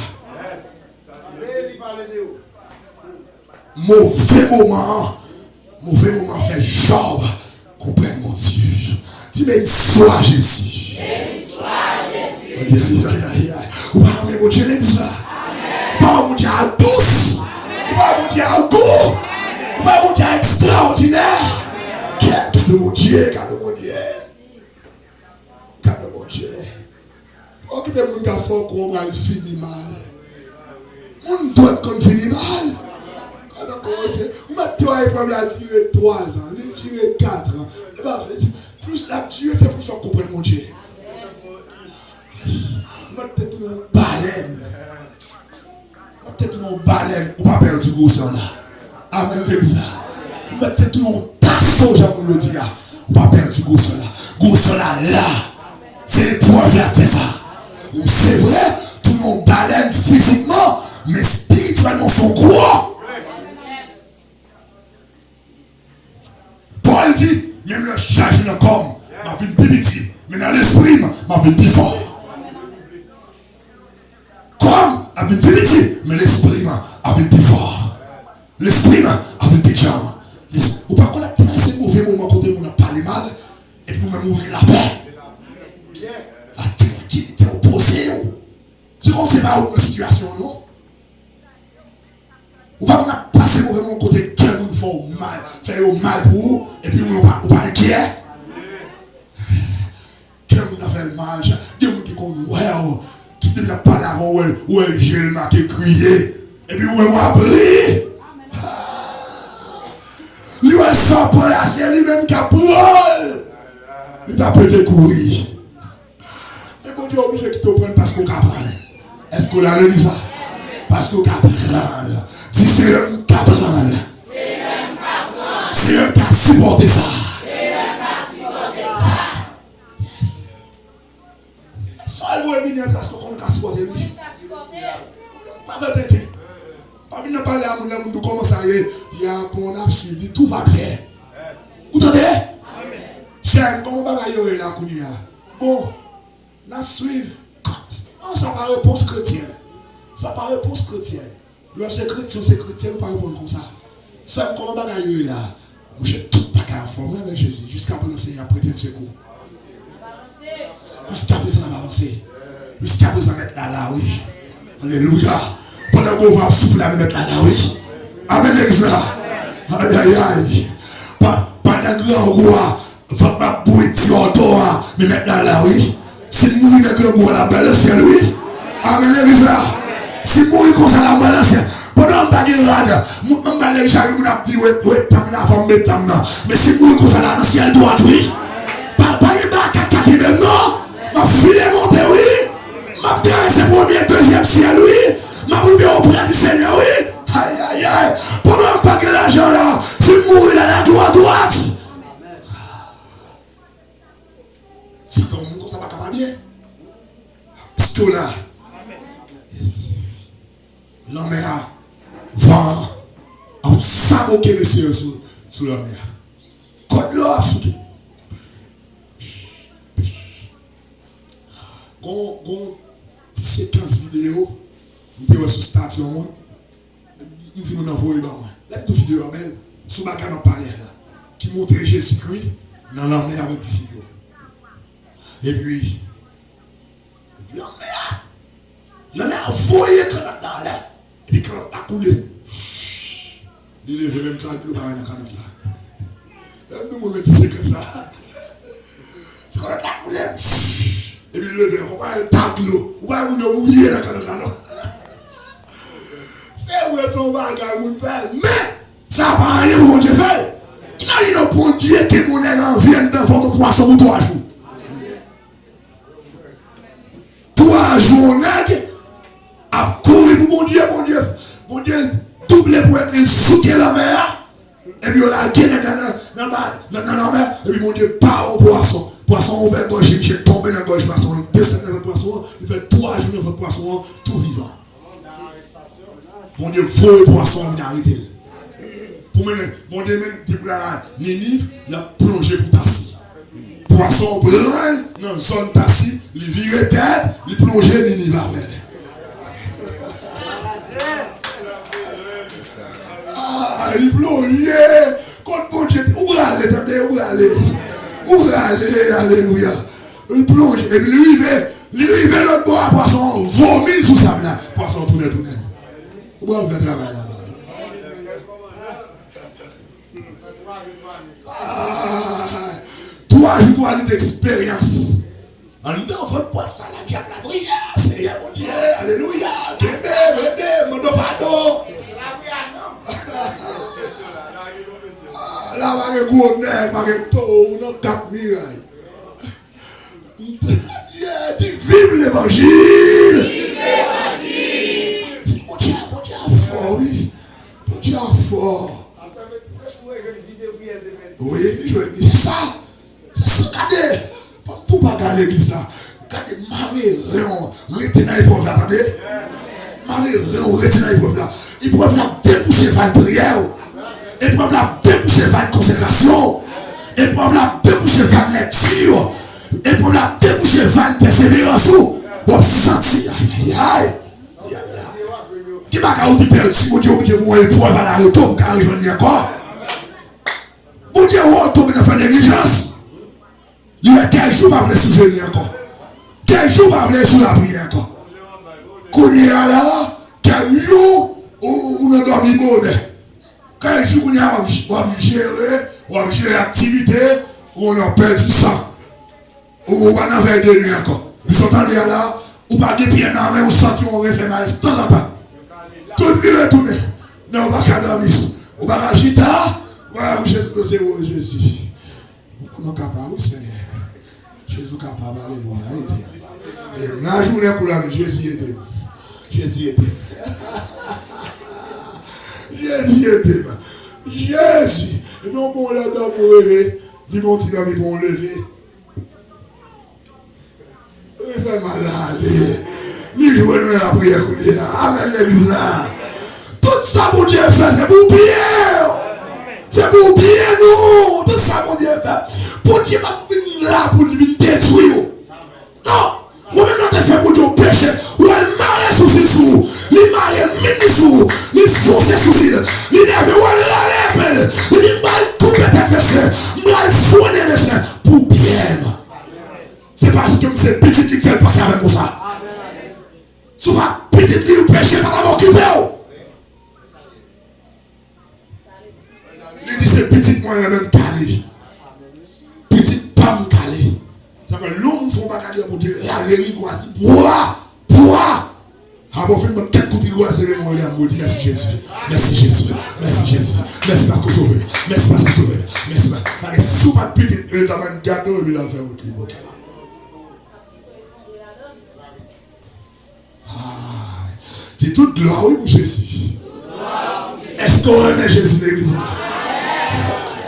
Mauvais moment fait Job. Comprenne mon Dieu. Dis-moi, sois Jésus. Aïe, aïe, aïe, aïe. Ou pas, mais mon Dieu, l'église là. Pas mon Dieu à douce. Pas mon Dieu à goût. Pas mon Dieu extraordinaire. Garde mon Dieu, garde mon Dieu. Garde mon Dieu. Occupez mon gars fort qu'on va finir mal. On doit qu'on finit mal. On m'a tué pour la tuer 3 ans, les tuer 4 ans. Et ben, plus la tuer, c'est pour ça qu'on comprenne mon Dieu. On m'a peut-être une baleine. On m'a peut-être une baleine. On va perdre du goût, ça là. Amen, l'église. On m'a peut-être une tasseau, j'ai le dire. On va perdre du goût, ça là. Goût, ça là, là. C'est l'épreuve là, c'est ça. C'est vrai, tout le monde baleine physiquement, mais spirituellement, sont gros. Paul dit, même le charge de corps m'a vu plus petit, mais dans l'esprit, m'a vu plus fort. Comme a vu plus petit, mais l'esprit m'a vu plus fort. L'esprit m'a vu plus jambes. Ou pas qu'on a placé mauvais moment côté on a parlé mal, et puis on a ouvert la paix. La tranquillité opposée. C'est comme c'est pas une situation, non? Ou pas qu'on a passé mauvais moment côté quel nous fait mal, fait mal pour vous, et puis on pas inquiet. Quel nous a fait mal, il y a des gens qui comptent, qui ne pas parlé avant, où est Gilles qui a crié, et puis on m'a appris. Lui, il s'en prend la chienne, lui-même qui a pris. Il t'a pété courir. Mais bon Dieu, obligé qu'il te prenne parce qu'on a parlé. Est-ce qu'on a lu ça? Parce qu'on a parlé. Dis, c'est l'homme qui a parlé. C'est l'homme qui a supporté ça. Soit vous venez parce qu'on a supporté lui. Pas de tête. Pas venir parler à mon homme de comment ça y est. Il y a mon âme suivi, tout va bien. Vous entendez? C'est comment va y là, Kounia? Bon, la suivre. Non, ça pas réponse chrétienne. Ça pas réponse chrétienne. Lorsque chrétien, c'est chrétien, pas répondre comme ça. Ça, comment va y là? Moi, j'ai tout pas qu'à informer avec Jésus. Jusqu'à présent, c'est à prêter de secours. Jusqu'à présent, on va avancer. Jusqu'à présent, mettre là, oui. Alléluia. Pendant qu'on va souffler, mettre là, oui. Amen, l'église là. Aïe, aïe, aïe. grand roi, faut pas bouiller toi, mais maintenant là, oui. Si mourir avec le roi, la belle ciel, oui. Amen, là. Si mourir comme ça, la belle ciel. Pendant que tu regardes, je vais aller chercher un petit mais si mourir comme ça, la ciel droit, oui. Pas une bague qui même, non. Ma fille est montée, oui. Ma traversé premier, deuxième ciel, oui. Ma bouille auprès du Seigneur, oui. Aïe, aïe, aïe. Pendant que l'argent là, si mourir là, la droite. C'est comme ça va pas bien. C'est tout là. Yes. L'homme va saboter le ciel sous la mer. Quand l'eau a sauté. Quand séquence vidéo, on peut voir sur statut en monde. On dit qu'on envoie là. Là, toute vidéo belle, sous ma canne parler là, qui montre Jésus-Christ dans la mer avec disciples. Et puis, la mer a foyé quand on là. Et puis quand on a coulé, il est même quand on a là. Là, nous, on dit que ça. Quand on a coulé, et puis le on va taper l'eau. On va mouiller là quand on a là. C'est où ton bagage vous fait. Mais, ça n'a pas rien pour mon Dieu faire. Imaginez pour Dieu que mon élève vienne dans votre poisson pour 3 jours. 3 jours, à courir pour mon Dieu, double pour être sous la mer, et puis on l'a gagné dans la mer, et puis mon Dieu part au poisson. Poisson ouvert gauche, j'ai tombé dans la gauche, poisson, descend dans le poisson, il fait 3 jours dans le poisson, tout vivant. Mon Dieu, faut le poisson, il a arrêté. Pour mon Dieu, même, pour la Ninive, il a plongé pour Tassi. Poisson brun, dans la zone Tassi, il virait tête, il plongeait Ninive avec. Ah, il plongeait. Quand mon Dieu, où aller, attendez, où aller? Où aller, alléluia. Il plonge, et puis il arrivait l'autre bord à poisson, vomit sous sa blague. Poisson tourne. Pourquoi vous faites travail là-bas? 3 jours pour aller d'expérience. En dedans, votre poisson, la vie, la prière, Seigneur mon Dieu, alléluia, mon pardon. Là, on va gros nez, on va tout, on a 4 mirailles. Vive l'évangile! Mon Dieu a fort, oui. Mon Dieu a fort. Oui, c'est ça. C'est ça, regardez. Tout pas dans l'église là. Regardez, Marie-Réon, retenez l'épreuve là, attendez. Marie-Réon, retenez l'épreuve là. L'épreuve là, déboucher vers la prière. L'épreuve là, déboucher vers la consécration. L'épreuve là, déboucher vers la lecture. L'épreuve là, déboucher vers la persévérance. On va sentir. Aïe, aïe. Qui m'a dit perdu, mon Dieu, vous avez épreuve à la retour, car je ne encore. Mon Dieu, vous retournez dans la négligence. Il y a 15 jours pour vous souvenir encore. 15 jours pour vous sous la prière encore. Quand il y a là, 15 jours, on a dormi bon. 15 jours, on a géré l'activité, on a perdu ça. On va en faire de nuit encore. Vous entendez là, on va des pieds dans la main, on sent qu'on va faire mal, c'est temps en temps. Tout le monde retourne. Non, on va faire dormir. On va faire agiter. Voilà, Jésus, Jésus. On est capable, oui, Seigneur. Jésus est capable, alléluia. La journée pour la vie, Jésus était. Jésus était. Jésus était. Jésus. Et puis on peut le temps pour lever. Ils vont tirer dans les bons lever. Il fait mal à aller. Il joue dans la prière. Amen, l'église là. Tout ça, mon Dieu fait, c'est pour prier. C'est pour prier, nous. Tout ça, mon Dieu fait. Pour Dieu va venir là pour lui détruire. Non. Vous même not fait pour Dieu péché. Vous allez marier sous ses sous. Il marie mini sous. Il fonce sous ses. Il n'est pas là. Il dit, tout peut-être fait. Il faut des pour bien. C'est parce que c'est petit qui fait passer avec vous ça. Souvent, petit qui vous péché par la mort qui fait. Il dit c'est petit moyen même parler. pas me caler. Ça fait l'homme ne font pas caler pour dire, allez, bois. Ah bon, fais-moi quelques coups de bois, c'est le moment où dit merci Jésus. Merci Jésus. Merci Jésus. Merci parce que sauvé. Merci parce que sauvé. Merci parce que sous ma petite, le tabac de gâteau, lui, il a fait autre chose. C'est toute gloire pour Jésus. Est-ce qu'on aime Jésus l'église là?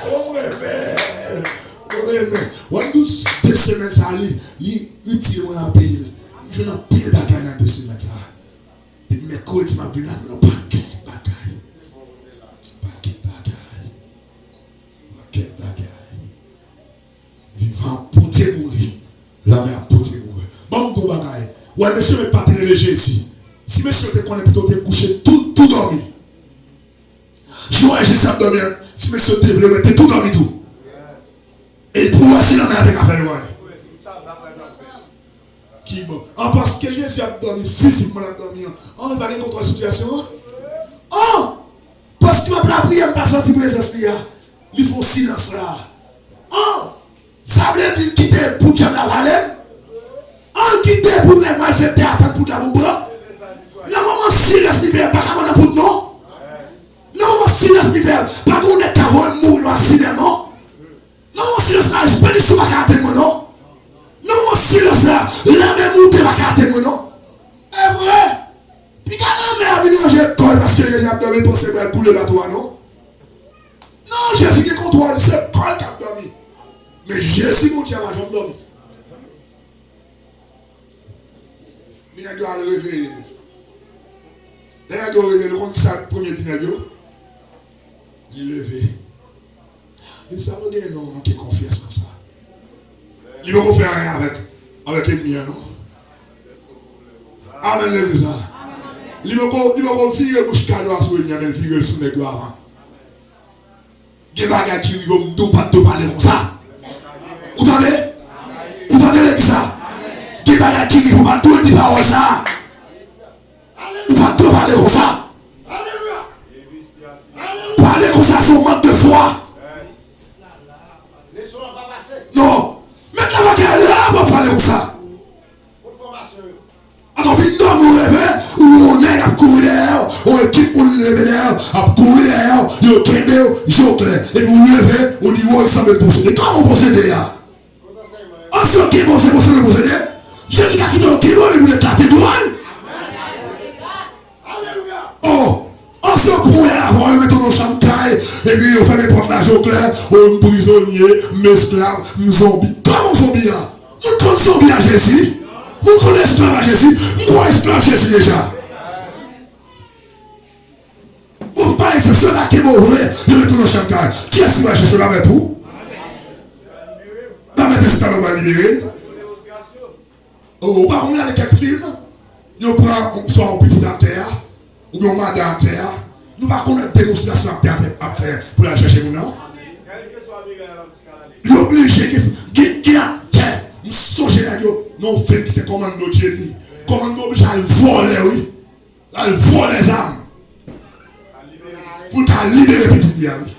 On aime. On a 2 semaines ça aller, il utile en pile. Je n'ai pile de bagaille dans 2 semaines ça. Et mercredi m'a vu là, non pas de bagaille. Il va porter mourir. La mère porter mourir. Bon tout bagaille. Ouais monsieur n'est pas très léger ici. Si monsieur te connaît plutôt te coucher tout dormi. Je vois Jésus a dormi. Si monsieur te veut te tout dormi tout. Et pour voir si la mère avec affaire loin. Qui bon. En parce que Jésus a dormi physiquement a dormi. On va aller contre la situation. Oh! Parce que ma prière pas senti présence là. Il faut silence là. Oh! Ça veut dire quitter pour Dieu la valeur. On quitte pour ne pas faire théâtre pour la bourre. Non, maman, silence l'hiver, pas comme on a pour non. Non, maman, silence l'hiver, pas qu'on est carrément mou dans le cinéma. Non, maman, silence là, je peux dire sur ma carte de mon nom. Non, maman, silence là, la même montée ma carte de mon nom. C'est vrai. Puis quand la mère vient manger colle parce que les gens dorment pour se faire couler la toi, non? Non, Jésus qui contrôle, c'est colle qui a dormi. Mais Jésus, mon Dieu, ma jambe dormi. Il a dû aller réveiller. Il a dû réveiller. Le compte ça, premier dîner, il est levé. Il s'est dit non, qui confiance comme ça. Il ne peut faire rien avec l'ennemi, non? Amen, l'église. Il ne peut pas faire bouche cadeau sur l'ennemi, mais il sous les doigts avant. Il y a des bagages qui ne peuvent pas parler comme ça. Vous entendez? Vous entendez l'église ça? Il y a des bagages qui ne peuvent pas tout dire par ça. Vous ne pouvez pas tout parler comme ça. Parler comme ça, c'est un manque de foi. Non. Mettez la bagarre là pour parler comme ça. Attends, il doit nous lever, ou on est à courir, on équipe pour le lever d'ailleurs, à courir, il est kédé, jocle, et vous levez, on dit, oh, il semble posséder. Comment posséder là? En ce qui est posséder, j'ai dit qu'à qui donne le kilo, il voulait carte douane. Oh, en ce point là, on met dans nos chambres, et puis on fait mes portes la jocle, on prisonnier, esclave, zombie. Comment zombie là? On compte zombie à Jésus. Vous connaissez esclave à Jésus, moi esclave Jésus déjà. Vous parlez de ceux là qui est mauvais, je vais tourner au champagne. Qui est-ce qui va chercher la main pour? La main d'esclave va libérer. Oh, bah on est avec quelques films. On prend soit un petit acteur, ou bien un mandat acteur. Nous ne pouvons pas connaître démonstration à faire pour la chercher maintenant. L'obligé qui a terre. Nous songez là, non, fait que c'est commando de Jésus. Commando obligé à le voler, oui. À le voler les âmes. Pour t'en libérer petit bien, oui.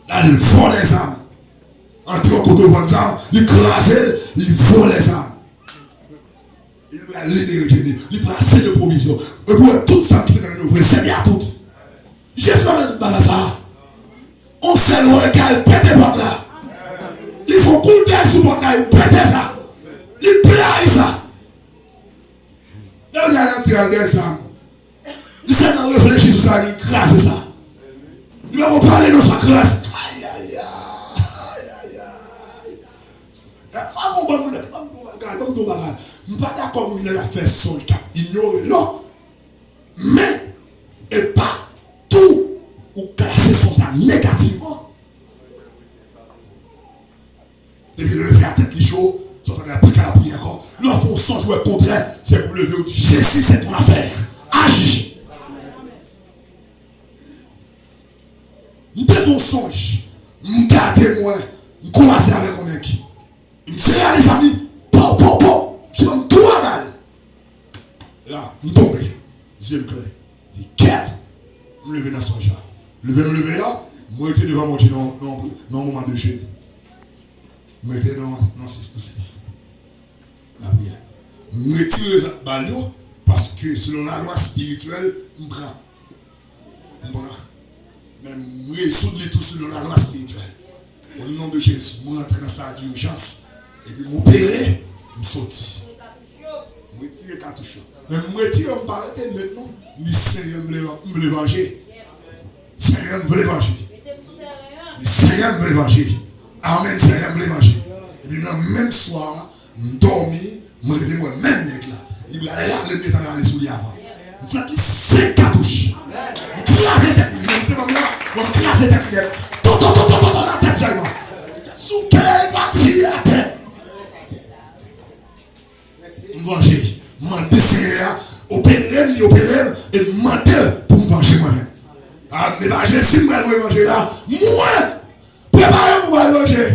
Là, il vole les âmes. Entre au côté de vos âmes, il crase, il vole les âmes. Il va libérer Jésus. Il prend assez de provisions. Et pour toute ça qui est dans le nouveau, c'est bien tout. Jésus va tout dans ça. On sait le regard, pété votre là. Il faut compter sur votre là, il pété ça. Il plaît ça. Là, il y a l'entrée des âmes. Il s'est réfléchi sur ça, il crase ça. Il va vous parler de sa grâce. Aïe, aïe, aïe, aïe, aïe. Je ne suis pas d'accord avec la faire son cap. Ignorer là. Mais, et pas tout ou classer son ça négativement. Et puis lever la tête qui chaud, ça on a pris qu'à la prière encore. Là, il faut sans jouer contraire, c'est pour lever. Jésus, c'est ton affaire. Agis. Nous devons songe, nous garder moi, nous croiser avec mon équipe. Nous disons les amis, c'est un 3 balles. Là, nous tombons, yeux clairs. Dit quête, nous lever dans son genre. Lever là, moi j'étais devant mon Dieu dans le moment de jeu. mettez dans 6 pour 6. La prière. Retirez les balles parce que selon la loi spirituelle, on prend. Mais résoudre les tout selon la loi spirituelle. Au nom de Jésus, je rentre dans sa d'urgence. Et puis, je m'opérer, je sorti. Je retire les cartouches. Mais je retire, je parle maintenant. Le Seigneur me le venger. Seigneur me le venger. Le Seigneur me le venger. Amen, Seigneur me le venger. Et puis, le même soir, je dormis, je me réveille moi, même nègre là. Il va aller mettre dans les souliers avant. Je fais 5 cartouches. Je crase les têtes. Je crase les têtes. La tête seulement. Sous quelle partie la tête? Je venger. Je demande Seigneur, opérer et demander pour me venger moi-même. Ah, mais bah, Jésus m'a venger là. Moi, préparez-moi pour me venger.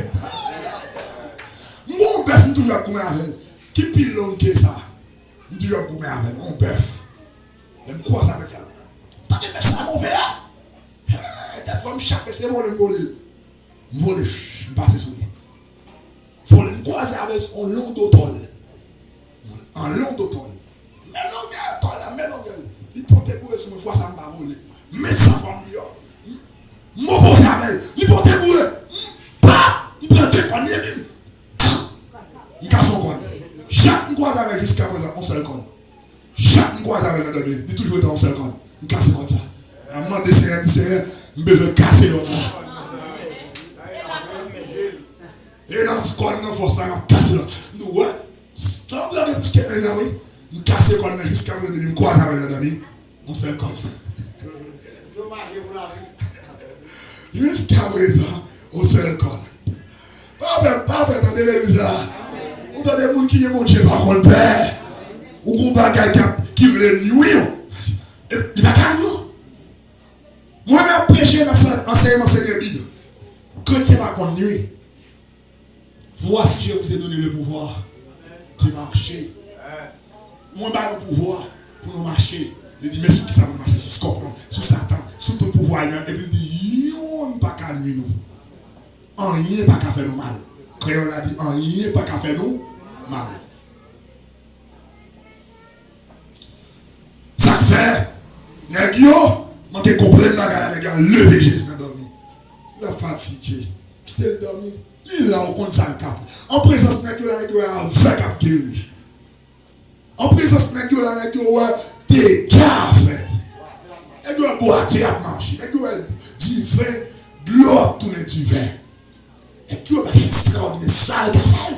Mon bœuf, je toujours pour avec. Qui pile l'homme qui est ça? Je toujours pour avec. Mon bœuf. Je me crois ça avec ça. T'as des bœufs ça mauvais. Des femmes chaque c'est voler. Voler, je passe sur lui. Voler, je croise avec un long d'automne. Un long d'automne. Mais longueur. Il porte pour sur une fois, ça ne va pas voler. Mais ça va me dire. M'opposer avec elle. Il porte pour eux. Pas. Il prend 2 connes. Il casse son conne. Chaque croise avec jusqu'à présent, un seul conne. Chaque croise avec la donnée. Il est toujours dans un seul conne. Il casse comme ça. À un moment de Seigneur, je veux casser l'autre. Et dans ce corps, nous force là, casser l'autre. Nous, ouais, tu as regardé plus qu'un an, oui. Nous casser le corps jusqu'à ce que nous croisons avec notre ami. On fait le corps. Jusqu'à présent, on fait le corps. Pas fait dans l'église là. On a des gens qui ont mangé par contre père. Ou qu'on va quelqu'un qui veut nuire. Et il va calme, non? Moi-même, prêcher, enseignement, c'est la Bible. Que tu vas conduire. Voici, je vous ai donné le pouvoir de marcher. Moi, j'ai le pouvoir pour nous marcher. Il dit, mais sous qui ça va marcher? Sous Scorpion, sous Satan, sous ton pouvoir. Et puis il dit, on ne pas qu'à nuire nous. On n'y est pas qu'à faire nous mal. Créole a dit, on n'y est pas qu'à faire nous mal. Ça fait, les gars, on te comprend, les gars, lever Jésus dans le dormir. Il a fatigué. Quittez le dormir. Il a au compte ça le café. En présence de Dieu, il a un vrai cap guéri. En présence de Dieu, il a des gars fait. Il doit boire, il a marché. Il doit du vin, de l'eau, tourner du vin. Et qui est extraordinaire, ça le café.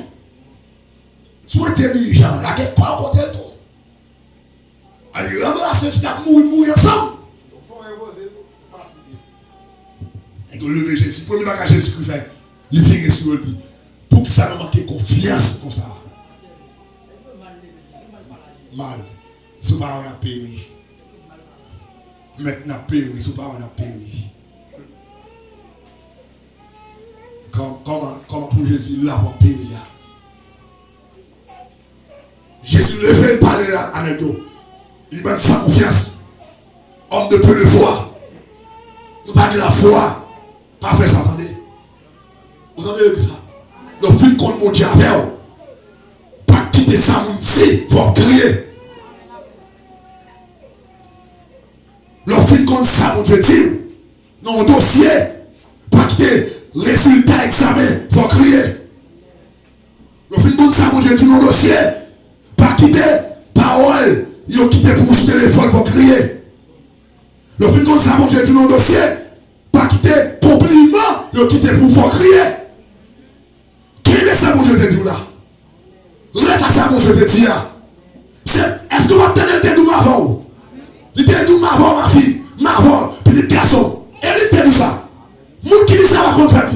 Soit intelligent, la quête quoi côté le tout. Allez, rembrasser, c'est la mourir ensemble. Et que lever Jésus, le premier bagage Jésus qui fait, il vient sur le dit, pour que ça ne manque confiance comme ça. Mal. Ce pas on a péri. Maintenant péri, ce pas on a péri. Comment pour Jésus là on péri. Jésus levait le parler avec nous. Il donne sa confiance. Homme de peu de foi. Nous parlons de la foi. Pas faire ça, attendez. Vous entendez ça? Le film qu'on mon Dieu avec vous. Pas quitter ça, mon Dieu, faut crier. Le film qu'on ça, mon Dieu dit. Dans le dossier, pas quitter résultat examen, faut crier. Le film qu'on ça, mon Dieu dit, dans le dossier, pas quitter parole, il a quitté pour le téléphone, faut crier. Le film qu'on ça, mon Dieu dit, dans le dossier, pas quitter compliment, il a quitté pour faut crier. Criez ça, mon Dieu te dit là. Reste ça, mon Dieu te dit là. Est-ce que vous avez te dit avant? Il te dit avant, ma fille, avant, petit garçon. Et il te dit ça. Moun qui dit ça va contre faire.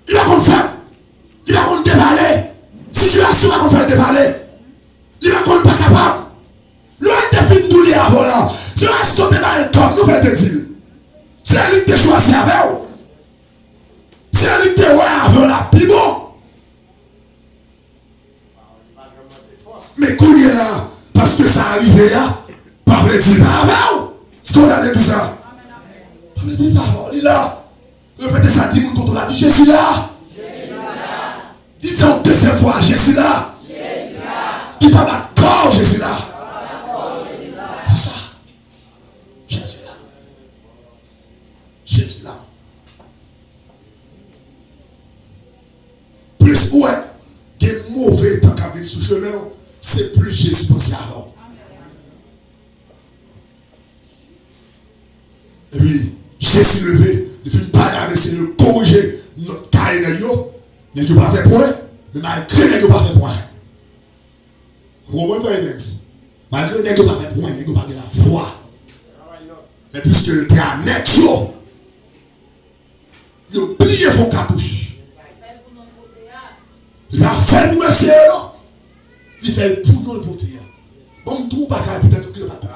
Il va contre faire. Il va contre dévaler. Situation va contre faire dévaler. Il va contre pas capable. Le te fin d'oublier avant là. Tu vas stopper dans le top, nous faisons te dire. C'est lui qui te choisi avec vous. C'est lui qui te voit avant là. Puis bon. Mais qu'on est là, parce que ça arrive là, pas vrai dire pas avant. Ce qu'on a dit tout ça. Pas vrai dire pas avant, il est là. Répétez ça, dis-moi quand on a dit Jésus là. Disons deuxième fois, Jésus là. Dis pas d'accord, Jésus là. C'est ça. Jésus là. Jésus là. Plus ouais, des mauvais temps qu'à venir sous chemin, c'est plus Jésus pensé avant. Et puis, Jésus levé, il fait une bagarre avec le corriger notre carrière. Il n'a pas fait point, mais malgré il n'a pas fait point. Vous comprenez ce que je malgré il n'a pas fait point, il n'a pas la foi. Mais puisque le était à net, il a plié son cartouche. Il a fait pour monsieur, non? Il fait pour nous le porter. Bon, tout bagage peut-être que le patron.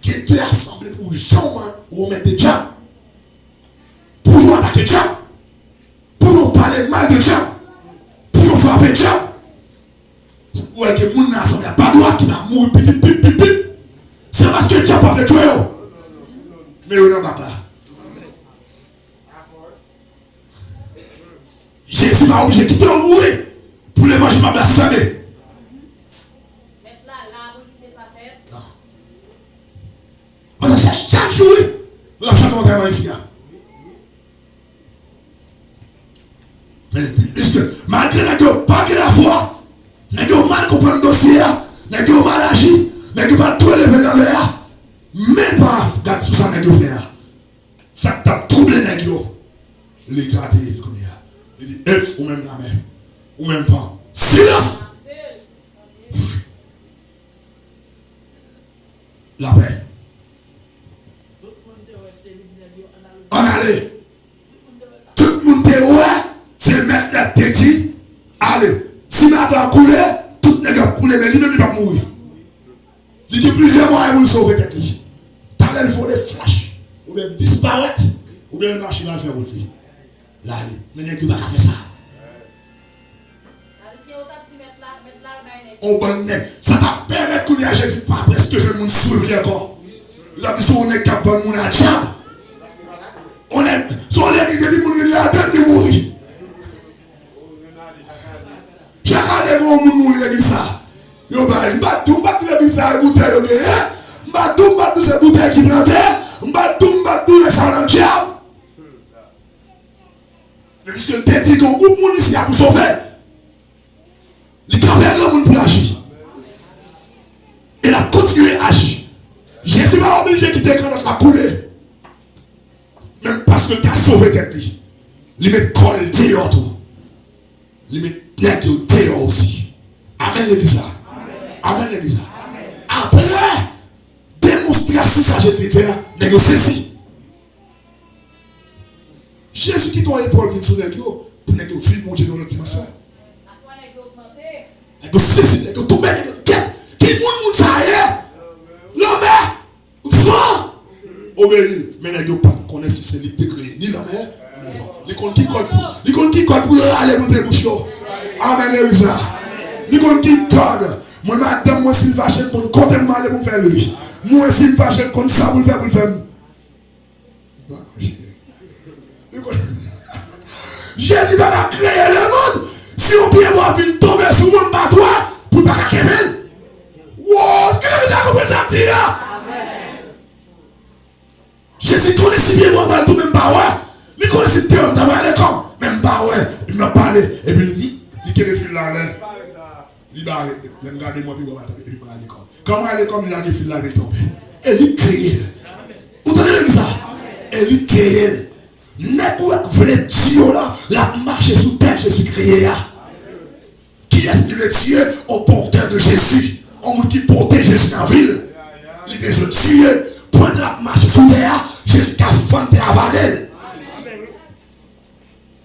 Qui était assemblé pour Jean, ou mettre des diables. Pour nous attaquer diable. Pour nous parler mal de diable. Pour nous frapper diable. Ou est-ce que mon assemblée n'a pas droit qui va mourir, c'est parce que diable a fait tuer. Mais on n'a pas là. Jésus va obliger de quitter le mourir pour l'évangile m'a blasphémé. Non. On cherche chaque jour. On a fait vraiment ici. Puisque malgré que pas que la foi, n'a pas mal comprendre le dossier, n'a pas mal agi, n'a pas tout lever dans l'air, mais pas garde sous ça n'a pas fait. Ça t'a troublé n'a pas. Les garder comme il y a. Il dit, ou même la main, ou même temps. Silence! La paix. On allait. Tout le monde est ouais, c'est mettre la tête. Allez. Si ma pas coulé, tout le monde a coulé, mais lui ne va pas mourir. Il dit plusieurs mois pour le sauver tête. T'as l'air il faut les flash. Ou bien disparaître, ou bien marcher dans le faire autre. Là, mais n'est-ce pas faire ça? On bonne ça t'a permis de couler à Jésus, pas presque je me souviens encore. Là, on est capable de mourir à diable. On est, si on est depuis mourir là, de mourir. J'ai regardé mon mourir l'église ça. Yo, bah, il bat tout l'église ça, bouteille, ok? Bat tout ces bouteilles qui plantaient, bat tout les sang dans le diable. Mais puisque le tête dit qu'on coupe mon ici pour sauver, il a fait un monde pour agir. Il a continué à agir. Jésus m'a obligé de quitter quand on a coulé. Même parce que tu as sauvé tête. Il met colle dehors tout. Il met bien que dehors aussi. Amen l'église. Amen l'église. Après, démonstration ça Jésus fait, négocier ici. Jésus qui t'a épaule qui sous les yeux pour négocier mon Dieu dans notre dimension. Négocier, tout le monde qui monde ça y est. L'homme va obéir. Mais les gens pas connaissent si c'est lui qui créé ni l'homme. Les gens qui code pour aller pour les bouches. Amen l'église. Les gens qui code. Moi madame moi s'il va chez ton côté moi aller pour faire lui. Moi s'il va chez comme ça pour le faire. Jésus va créer le monde. Si on peut avoir vu tomber sur le monde par toi, pour ne pas créer. Wow, qu'est-ce que tu as compris ça, petit là? Jésus connaît si bien moi, tout même pas ouais. Il connaît si bien, t'as parlé comme, même pas ouais. Il m'a parlé, et puis il qui fil là, il va regarder moi, puis il va aller comme. Comment elle est comme il a des fils là, il tombe. Et il crée. Vous entendez ça? Et il crée. N'importe vous voulez Dieu là, la marche sous terre, Jésus créé. Qui est-ce qui veut tuer au porteur de Jésus? On qui portait Jésus en ville. Il veut tuer, prendre la marche sous terre, jusqu'à fond de Avanel.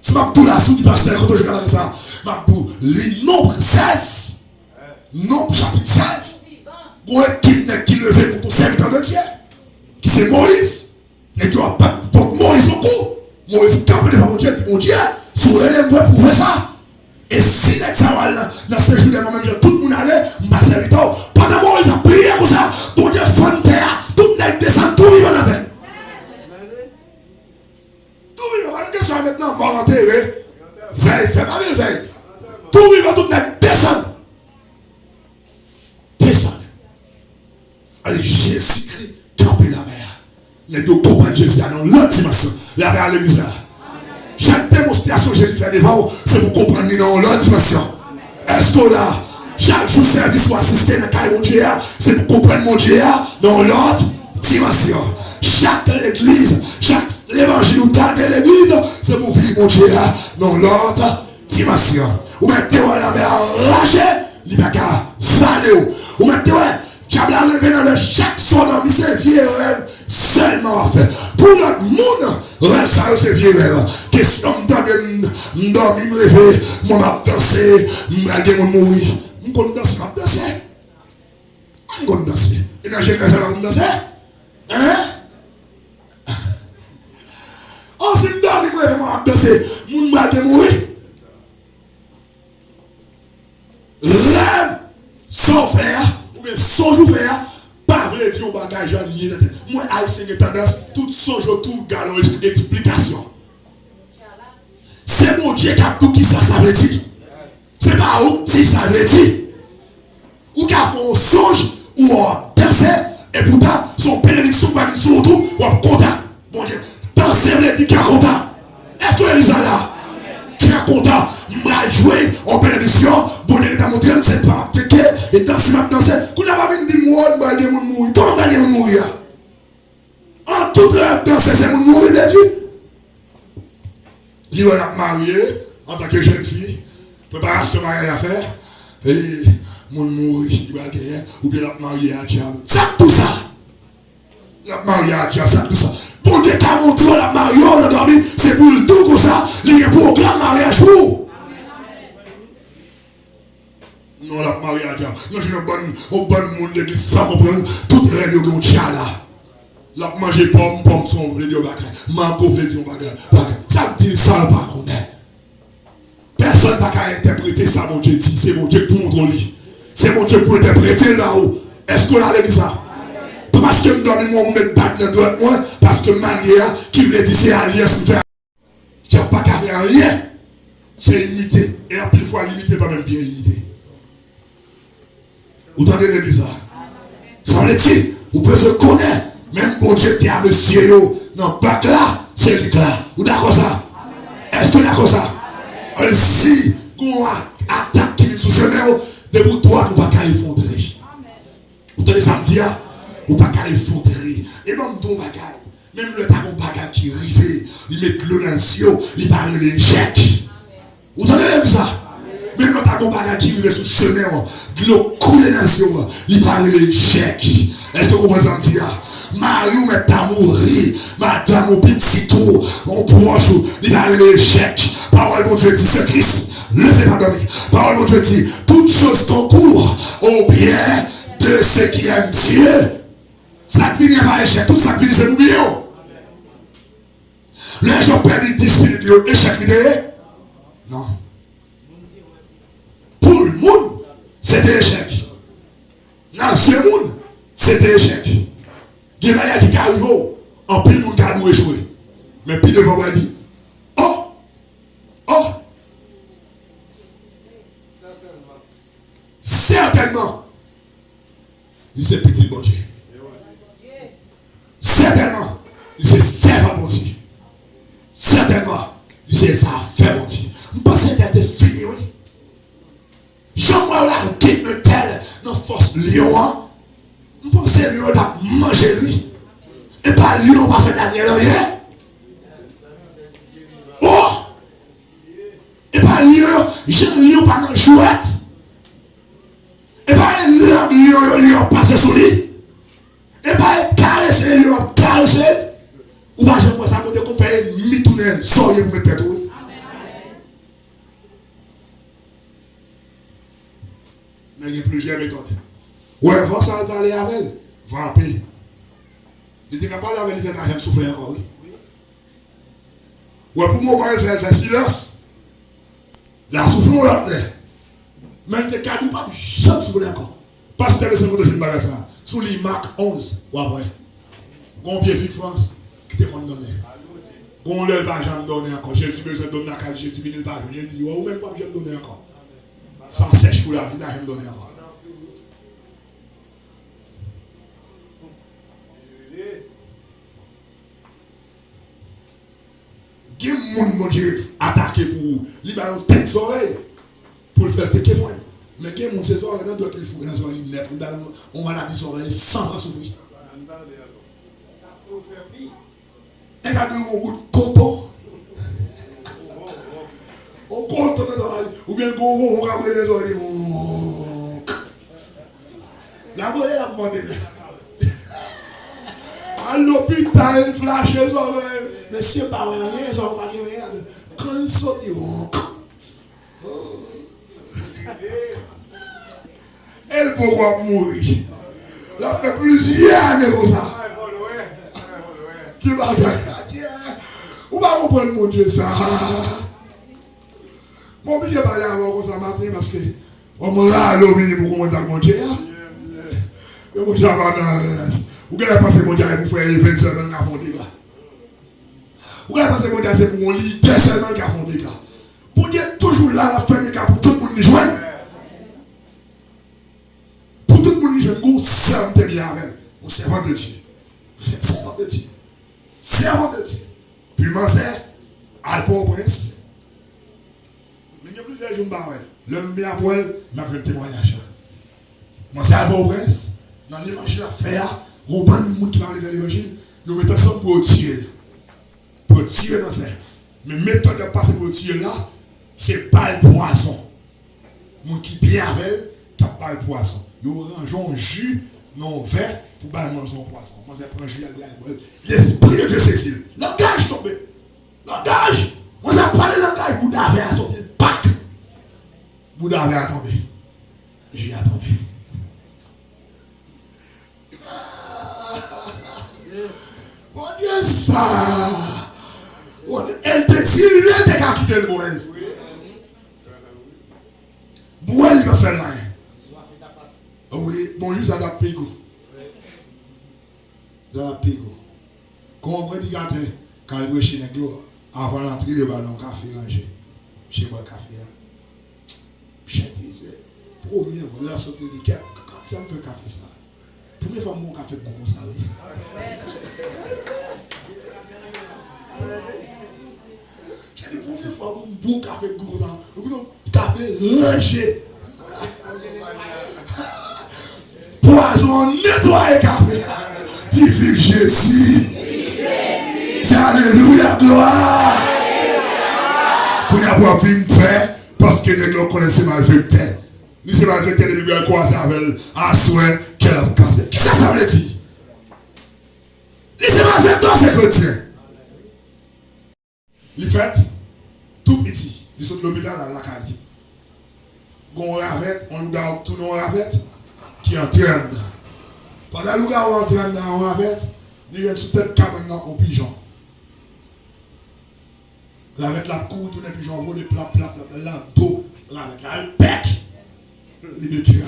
C'est ma tout là, sous du pasteur, quand je regarde ça, ma tout, les nombres 16, nombre chapitre 16, où est qui levait pour ton serviteur de Dieu? Qui c'est Moïse? Et tu vas pas pour Moïse au cou. Moïse capé devant mon Dieu, dit mon Dieu, sourez-les moi pour faire ça. Et si les gens dans ce jour de moment, tout le monde allait, ma serviteur, pendant Moïse a prié comme ça, ton Dieu fond terre, tout le monde descend, tout le monde dans la terre. Tout le monde va nous descendre maintenant, mort enterré. Veille, fais pas de veille. Tout vivant, tout net, descend. Descend. Allez, Jésus-Christ, camper la mer. Les deux comprennent Jésus dans l'autre dimension. La mer à l'église là. Chaque démonstration que Jésus fait devant, c'est pour comprendre dans l'autre dimension. Est-ce que là, chaque jour service pour assister dans le mon Dieu, c'est pour comprendre mon Dieu dans l'autre dimension. Chaque église, chaque l'évangile ou tant de l'église, c'est pour vivre mon Dieu dans l'autre dimension. Ou mettez la mer arrachée, il n'y a qu'à saler. Ou mettez diable a relevé dans le chaque soir dans c'est vieux rêve seulement à faire. Pour notre monde, rêve ça c'est vieux rêve. Question de dormir, me lever, mon m'a danser, m'aller mon mourir. M'gon danser, m'a danser. M'gon danser. Et dans j'ai ça m'a danser. Hein? Oh si m'dormir, m'a danser, mon m'a mourir. Rêve sans faire son jour faire, pas vrai dire au bagage lié. Moi, haïtien qui tendance, tout son jour, tout galon, explication. C'est mon Dieu qui a tout qui ça veut dire. C'est pas où si ça veut dire. Ou qui a fait un songe, ou on danser, et pourtant, son bénédiction va venir sur tout, ou on content. Bon Dieu, danser, veut dire qu'il est content. Est-ce que vous avez là? Qui est content? M'a joué en bénédiction, bon Dieu t'a montré, c'est pas appliqué, et danser, m'a dansé. Qu'on n'a pas vu dire moi, m'a dit mon mourir. Comment m'a dit mon mourir? En tout cas, danser, c'est mon mourir, il a dit. Il va marié en tant que jeune fille, préparation mariage à faire, et mon mourir, il va gagner, ou bien la marié à diable. Ça, tout ça. La marié à diable, ça, tout ça. Bon Dieu t'a montré la mariée, on a dormi, c'est pour le tout comme ça, il y a un programme mariage pour. Non, la mariée à diable. Non, je ne au bon monde de l'église sans comprendre. Toute règle de là. La manger pomme, son vrai Dieu bagage. Mango vrai Dieu bagage. Ça dit ça, pas connaître. Personne n'a qu'à interpréter ça, mon Dieu dit. C'est mon Dieu pour contrôler. C'est mon Dieu pour interpréter là-haut. Est-ce qu'on a l'église là? Parce que me donne moi, on met pas de droite moi, parce que manière qui veut dire c'est alliance faire. Je n'ai pas qu'à faire rien. C'est imité. Et en plus fois limité, pas même bien imité. Vous entendez l'église là? Ça veut dire, vous pouvez se connaître. Même bon Dieu qui a monsieur, non, pas là, c'est lui là. Vous d'accord ça? Est-ce que vous d'accord ça? Si vous attaque qui est sous chemin, de vous droit, vous ne pouvez pas effondrer. Vous entendez ça me dire? Vous ne pouvez pas effondrer. Et même ton bagage, même le tagon bagage qui arrive, il met l'eau dans le ciel, il parle de l'échec. Vous entendez ça? Même quand tu as un bagage qui arrive sur le chemin, l'eau coule dans le ciel, il parle de l'échec. Est-ce que vous comprenez ça me dire? Marie, mais t'as mouru, madame, mon petit tour, mon proche, il parle de l'échec. Parole de Dieu dit, c'est Christ. Levez pas dormir. Parole de Dieu dit, toutes choses concourent au bien de ceux qui aiment Dieu. Ça finit par échec, tout ça finit c'est oublié. Les gens perdent 10 minutes, échec l'idée. Non. Pour le monde, c'est des échecs. Dans ce monde, c'est des échecs. Il y a des gens qui arrivent, en plus, nous avons échoué. Mais puis devant, on va dire, oh, oh, certainement, il c'est petit bon Dieu. Certainement, il c'est servant bon Dieu. Certainement, il c'est ça fait bon Dieu. Je pense que c'était fini, oui. Jean-moi la quitte le tel dans force lion. Je pense que lion a mangé lui. Et pas lion va faire Daniel rien. Oh! Et pas lion, lion pas dans chouette. Et pas lion passe sous lui. Et pas caresser lion, caresser. Ou pas j'aime ça pour dire qu'on fait mi-tournée, soyez pour mettre tête. Mais il y a plusieurs méthodes. Ouais, avant ça, elle parlait avec elle. Vampé. Il était capable avec elle, il était souffler encore. Ouais, pour moi, elle fait silence. La souffle, on l'a plaît. Mais il était capable pas de jamais souffler encore. Parce que c'est le film de ça. Sous les Marc 11. Ouais, ouais. Combien de France qui te condamné? On ne va jamais donner encore. Jésus besoin de donner à Jésus, il va Jésus dit, ouais, ou même pas, je vais me donner encore. Ça sèche pour la vie, je me donne avant. Il y a des gens qui attaqué pour lui ballon tête oreille pour le faire tequer fouet. Mais il y a des gens qui oreilles dans d'autres fouet dans oreille net on va la dire oreille sans pas souffrir. Et quand on goûte coton on compte ou bien on va les oreilles la volée la demandé à l'hôpital flash les oreilles monsieur pas rien ils ont pas rien quand ils sortent elle pourra mourir là fait plusieurs années comme ça qui va gagner ou pas comprendre mon Dieu ça mon obligé de parler avant comme ça matin parce que on me l'a l'obligé pour commenter mon Dieu et mon Dieu va dans vous allez passer mon Dieu pour faire event seulement à fond des gars vous allez passer mon Dieu c'est pour un leader seulement qui a fond des gars pour Dieu toujours là la fin des gars pour tout le monde les joindre pour tout le monde les joindre vous servez bien avec vous servant de Dieu servant de Dieu servant de Dieu puis moi c'est à Port-au-Prince mais il y a plusieurs jours l'homme bien pour elle m'a fait le témoignage moi c'est à Port-au-Prince dans l'évangile à faire on prend le monde qui va aller vers l'évangile nous mettons ça pour tuer dans ça mais méthode de passer pour tuer là c'est pas le poisson monde qui bien avec qui n'a pas le poisson ils rangeons un jus non vert pour pas manger son poisson moi c'est prendre jus l'esprit de Dieu Cécile langage tombé langage moi j'ai parlé langage Bouddha avait sorti pack Bouddha avait attendu j'ai attendu mon Dieu ça elle te dit elle te a quitté le boel boel il va faire rien oui bonjour ça d'a pico comment on dit quand il va chez Nego avant d'entrer il va dans le café ranger chez moi café je disais premier on l'a sorti de quand ça me fait café ça première fois mon café comme ça j'ai dit première fois mon bon café comme ça café rangé poison nettoyé café divine Jésus alléluia gloire qu'on a pas vu faire parce que les gens connaissent malfaiteur ni c'est malfaiteur de lui quoi ça avec à soin qu'elle a cassé qui ça veut dire ni c'est malfaiteur c'est chrétien il fait tout petit il saute l'hôpital à la Cali on ravette on nous garde tout non ravette qui entraîne pendant le gars on entraîne dans on ravette il vient sous tête cabane en pigeon avec la cour tout les pigeons volent plat là dos avec la bec il me tire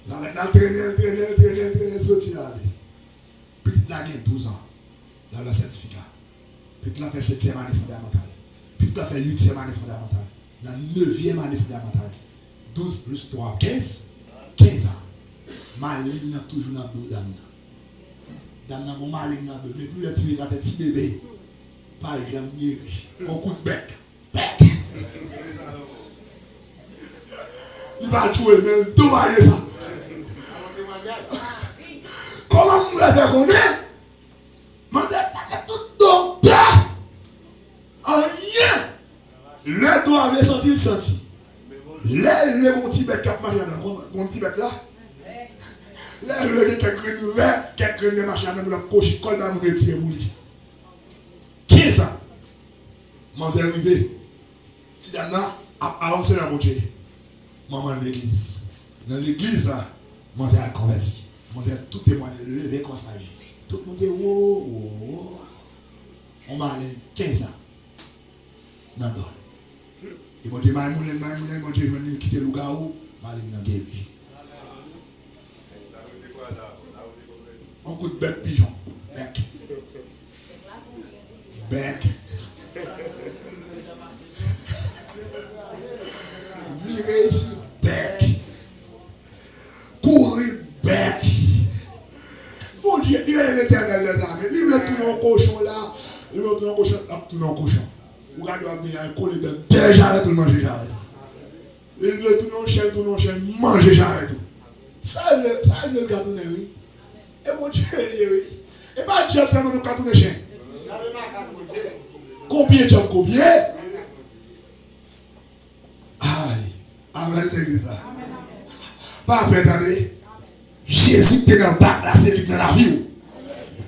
avec la traîner sorti là petite là gagne 12 ans là le certificat petite là fait 7e année fondamentale petite là fait 8e année fondamentale dans 9e année fondamentale 12 plus 3 15 ans maligne toujours dans le dos d'âme dans mon maligne dans le dos mais plus le tuer dans tes petits bébés par exemple guéri on coup de bec il va tuer mais tout va aller ça comment vous l'avez connu mais pas tout docteur en rien le doigt avait senti il sentit les mon petit bec cap marché dans mon petit bec là les quelques nouvelles quelques machins dans la poche colle dans le tirer pour lui qui est ça moi j'ai arrivé si dame là avancé dans mon Dieu maman de l'église dans l'église là moi j'ai converti moi j'ai tout témoigné levé comme ça tout le monde dit oh on m'a allé 15 ans dans le et mon Dieu mon Dieu venu quitter le gars où m'a allé dans guéri on coup de bec pigeon bec tirer ici, bec. Courir, bec. Mon Dieu, Dieu est l'éternel des armées. Livre tout mon cochon là. Livre tout mon cochon là, tout mon cochon. Vous regardez, il y a un collier de déjà tout le manger, j'arrête. Livre tout mon chien, manger, j'arrête. Ça, le cartonné, oui. Et mon Dieu, oui. Et pas Dieu, ça, nous cartonné chien. Combien de gens, combien? Aïe, amen l'église là. Pas après, attendez. Jésus était dans le bac là, c'est lui dans la vie.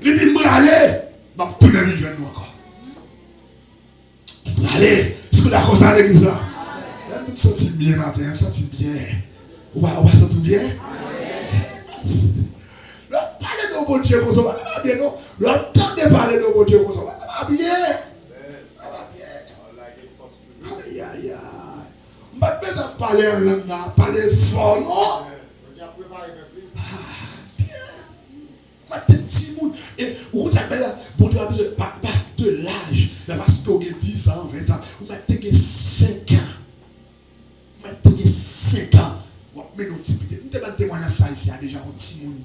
Il dit, moi aller, je vais tourner le jeune encore. Allez, est-ce que vous d'accord ça l'église là? Je me sens bien matin, je me sens bien. On va se sentir bien? Parlez de bon Dieu comme ça, ça va bien, non? L'entendez parler de bon Dieu comme ça, ça va bien. Ça va bien. Aïe, aïe, aïe. Je ne vais pas parler en langue, parler fort, non? Ma tête, Simon. Et vous savez, bon Dieu a besoin pas de l'âge. Parce que vous avez 10 ans, 20 ans. Vous avez 5 ans. Vous avez 5 ans. Mais nous, nous avons témoigné ça ici. Il y a déjà un petit monde.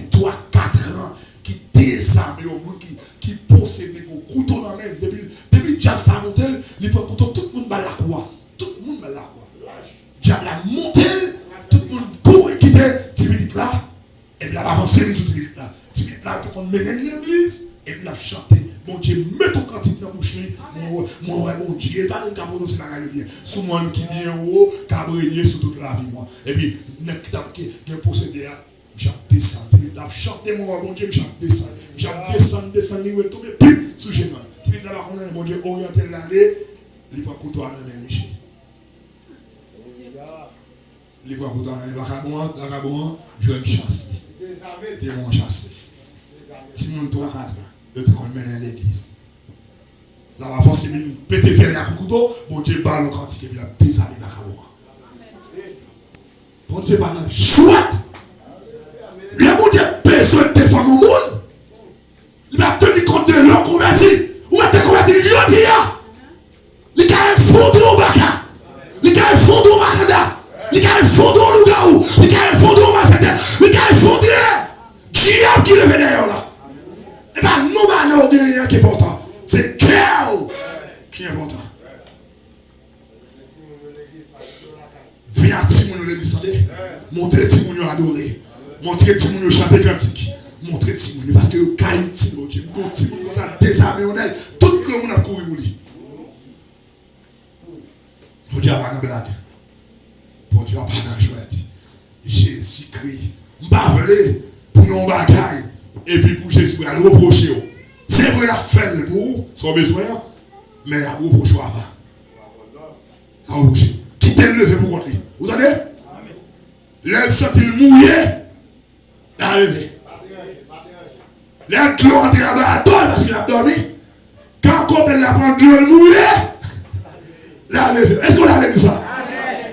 3, 4 ans. Qui désarme au monde. Qui possède des couteaux dans la main. Depuis Diable ça monte, il peut couteau. Tout le monde va la croix. Tout le monde va la croix. Diable a monté. Tout le monde court et quitte. 10 minutes là. Et puis là, avancer les autres minutes là. 10 minutes là, tout le monde mène l'église. Et puis là, chanter. Bon Dieu, mets ton cantique dans la bouche. Mon Dieu, et pas une capone aussi dans la rivière. Sous moi qui vient en haut, cabrenier sur toute la vie. Moi. Et puis, qui est possédé, je descends. Je chante mon Dieu, je descends. Je descends, il va tomber sous le géant. Tu veux là-bas, on a mon Dieu orienté l'année, il va couteau à la main, Michel. Il va couteau à la main, vagabond, je vais me chasser. T'es mon chassé. Si mon 3-4 ans, de te conduire à l'église. Là, la force, c'est une pété faire à couteau, bon Dieu, balle au cantique, et puis la désarmer vagabond. Bon Dieu, pas dans chouette. Le monde a besoin de défendre au monde. Il va tenir compte de leur converti. Ou va te convertir, il dit ya. Il a un fondou au baka. Il a un fondou au makanda. Il a un fondou au lougaou. Il a un fondou au mafete. Il a un fondou. Diable qui le fait derrière là. Et bien, nous allons dire qui est important. C'est cœur qui est important. Viens à Timon l'église, montrer Timon adorer. Montrer Timon chanter cantique. Montrer Timon parce que le caille Timon. Timon ça désarmé on est. Tout le monde a couru pour lui. Pour dire pas de blague. Pour dire pas de chouette. Jésus-Christ. M'bavler pour nos bagailles. Et puis pour Jésus, à le reprocher. C'est vrai la fait pour son besoin. Mais à reprocher avant. À reprocher. Qui t'a levé pour contre lui. Vous entendez? L'aile sent-il mouillé. La levé. L'aile clôt entre la donne parce qu'il a dormi. Quand Copel la prend de l'eau mouillé, la levé. Est-ce qu'on a vu ça?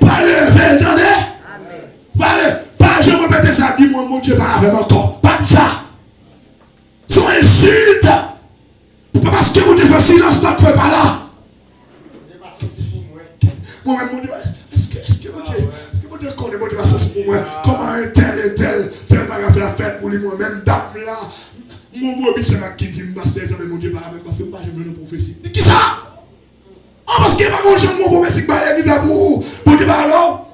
Pas levé, entendez? Pas je me répète ça, dis-moi mon Dieu, pas avec encore. Pas de ça. Son insulte. Pas parce que vous devez faire silence, non, tu ne fais pas là. Moi-même, mon Dieu, est-ce que mon Dieu connaît, mon Dieu, ça c'est pour moi. Comment un tel bagage fait la fête pour lui, moi-même, date là. Mon beau c'est ma qui dit, mon Dieu, pas avec, parce que je veux une prophétie. Qui ça? Oh, parce qu'il n'y a pas grand-chose, mon prophétie, qui va aller vivre pour Dieu, pas alors.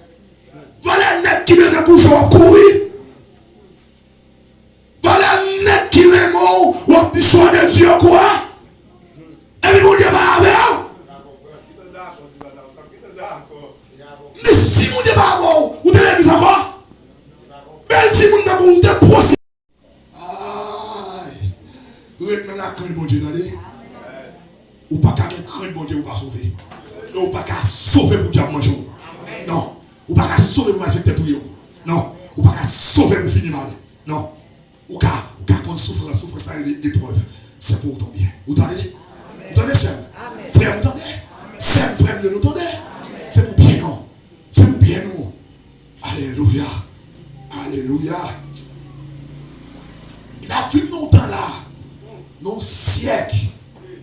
Voilà un net qui met le couche en courir. Voilà un net qui met mon, ou un petit choix de Dieu, quoi. Et puis, mon Dieu, pas avec. Mais si vous n'êtes pas bon, vous devez dire encore. Même si vous n'êtes pas bon, vous êtes possible. Aïe. Vous êtes dans la crainte, bon Dieu, attendez. Ou pas qu'à crainte, bon Dieu, vous pas sauver. Ou pas qu'à sauver pour diable manger. Non. Ou pas qu'à sauver pour mal faire tête. Non. Ou pas qu'à sauver pour finir mal. Non. Ou qu'à quand souffrance, ça est une épreuve. C'est pour ton bien. Vous entendez? Vous entendez, frère? Frère, vous entendez? C'est frère, vous entendez? C'est pour bien, non? C'est pour bien, non? Alléluia. Alléluia. Il a vu longtemps là. Non, siècle.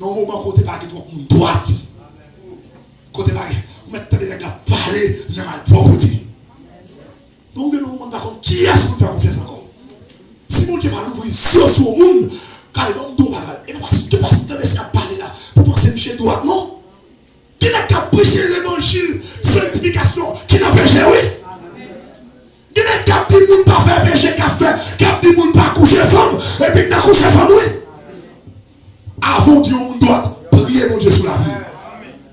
Non, moment côté pas qui trop monde droite. Côté pas. Maintenant, les gars parler dans ma propreté. Donc, nous ne pas qui est-ce qui fait confiance encore. Si mon Dieu va l'ouvrir sur le monde, car les hommes doivent parler. Et parce que laisser parler là, pour penser chez droit, non? Qui n'a qu'à prêcher l'évangile, sanctification, qui n'a péché, oui? Qui n'a qu'à dire moun pas faire péché, qu'à dire moun pas coucher femme, et puis n'a couché femme, oui? Avant Dieu, on doit prier mon Dieu sur la vie.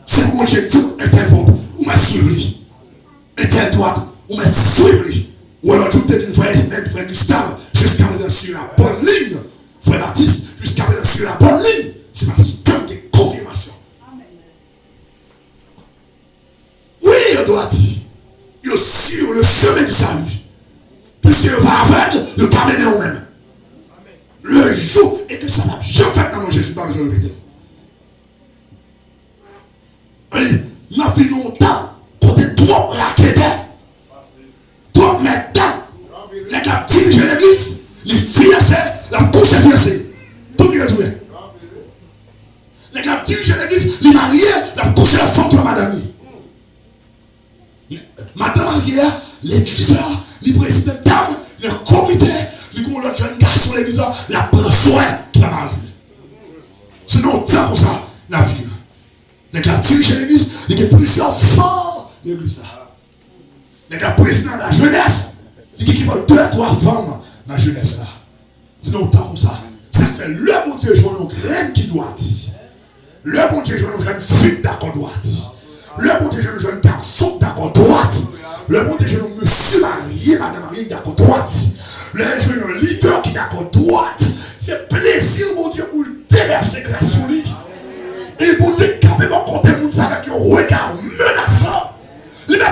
C'est mon Dieu, tout est bon, ou m'a suivi. Et telle droite, ou m'a suivi. Ou alors tout est une frère Gustave, jusqu'à présent sur la bonne ligne. Frère Baptiste, jusqu'à présent sur la bonne ligne. C'est parce que de confirmation. Oui, il doit dire. Il est sur le chemin du salut. Puisque le pas aveugle, le caméné au même. Le jour, et que ça va bien faire dans mon Jésus, pas besoin de répéter. Oui, ma vie longtemps, côté trop raquetté. Trop maintenant, les gars dirigent l'église, les financer, la couche est financée. Tout le monde est trouvé. Les gars dirigent l'église, les mariés, la couche est femme de madame. Madame mariée, l'église, les présidents dames, le comité, les jeunes garçons, l'église, la prend soin qui va marier. Sinon, tant comme ça, la vie. Les gars dirigent l'église, il y a plusieurs femmes l'église là. Les gars présidents de la jeunesse, il y a 2 à 3 femmes dans la jeunesse là. Sinon, tant comme ça, ça fait le bon Dieu, je vois nos graines qui doit dire. Le bon Dieu, je vois nos jeunes filles d'accord doit dire. Le bon Dieu, je vois nos jeunes garçons d'accord doit dire. Le bon Dieu, je vois nos monsieur mariés, madame mariée d'accord doit dire. Le bon Dieu, je vois nos leaders qui d'accord doit dire. C'est plaisir, mon Dieu, pour le déverser grâce sur lui. Et pour Dieu, capable de compter mon ça avec un regard menaçant.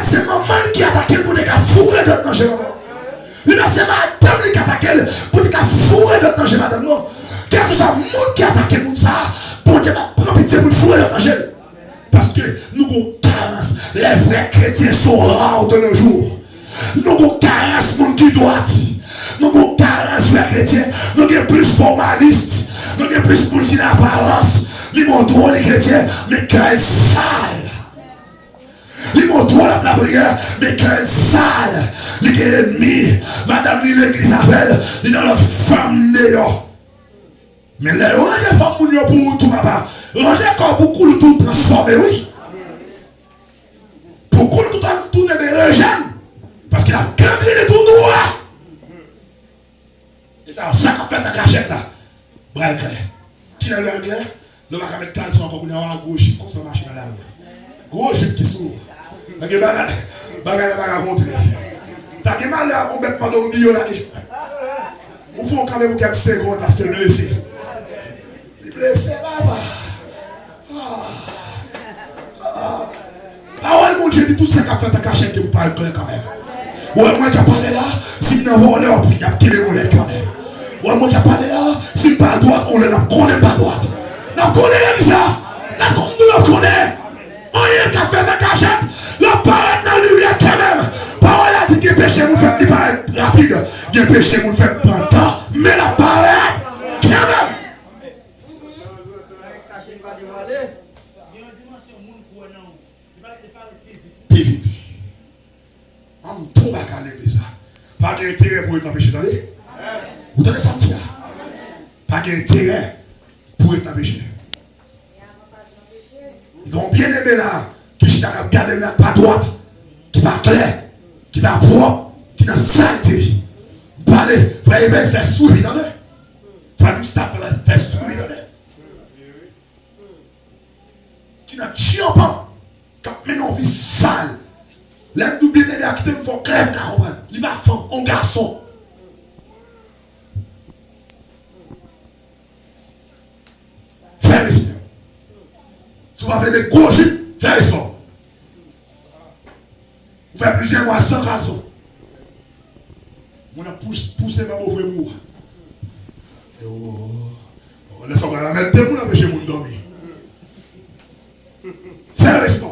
C'est maman qui attaque le monde qui a fourré de danger. C'est madame qui attaque pour dire qu'il a fourré de danger, madame. Quel que soit le monde qui attaque le monde, ça, pour dire qu'il a pitié pour fourrer de danger. Parce que nous avons carence. Les vrais chrétiens sont rares de nos jours. Nous avons carence, monde qui doit dire. Nous avons carence, les chrétiens. Nous avons plus formalistes. Nous avons plus monde qui n'a apparence. Nous montrons les chrétiens, mais quel sale. Ils montrent la prière, mais quelle sale, les ennemis, madame l'église appelle, ils dans leur femme néo. Mais les femmes pour tout papa, rendez quand beaucoup de tout transformé, oui. Beaucoup de tout ne me rejeune, parce qu'il a gardé de tout droit. Et ça, ça qu'a fait ta cachette là. Bref, qui est le clair? Le va mettre 400 encore pour avoir un gros chip, comme ça marche dans l'arrière. Gros chip qui s'ouvre. T'as que bagarre à montrer. T'as que mal là, on met pas dans le milieu là. On faut quand même quelques secondes parce qu'il est blessé. Il est blessé, papa. Parole, mon Dieu, dit tout ça qu'a fait ta cachette que vous parlez clair quand même. Ouais, moi qui a parlé là, si vous n'avez pas il y a qui les volets quand même. Ouais, moi qui a parlé là, si pas à droite, on ne connaît pas à droite. On connaît ça. On connaît. On y a qu'à faire ma cachette. La parole dans la lumière quand même. Parole a dit que le péché vous fait paraître rapide. Le péché vous fait prendre temps. Mais la parole quand même. Plus vite. On trouve à l'église. Pas d'intérêt pour être dans le péché. Vous avez senti ça? Pas d'intérêt pour être dans le péché. Ils ont bien aimé là, qui a regardé là, pas droite, qui va clair, qui va propre, qui n'a saleté. Parlez, frère Ebel fait sourire dans le. Frère Gustave fait sourire dans le. Qui n'a chiant, qui a maintenant vie sale. L'aime du bien aimé à quitter, il faut clair, car on va. Il va faire un garçon. Frère Gustave. Si vous avez des gros jupes, faites ça. Vous faites plusieurs mois sans caleçon. On a poussé ma pauvre mou. On laisse la mettre deux pour empêcher mon dormir. Faites ça.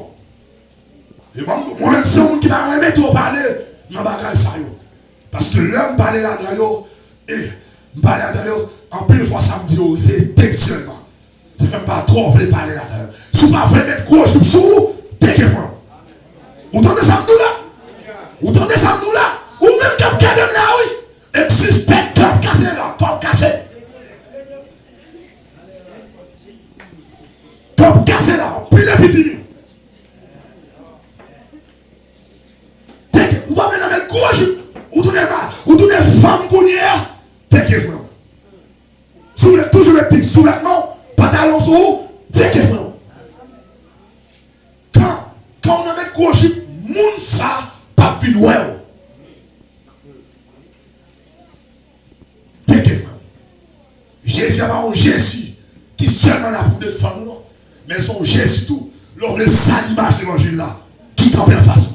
Et moi-même, c'est un monde qui m'a remis trop parler dans le bagage ça. Parce que l'homme parlait là-dedans, et parler là-dedans, en plus de fois ça me dit, oh, c'est textuellement. C'est même pas trop, vous voulez parler là-dedans. Si vous ne voulez mettre gros, je suis sous, t'es que vous. sous-vêtements, pantalon sous, dès que frère. Quand on a mis gros chip, moun ça, pas vide ouais. Dès que frère. Jésus a pas un Jésus qui seulement là pour défendre nous, mais son Jésus tout, l'on veut ça l'image de l'évangile là, qui campe en face.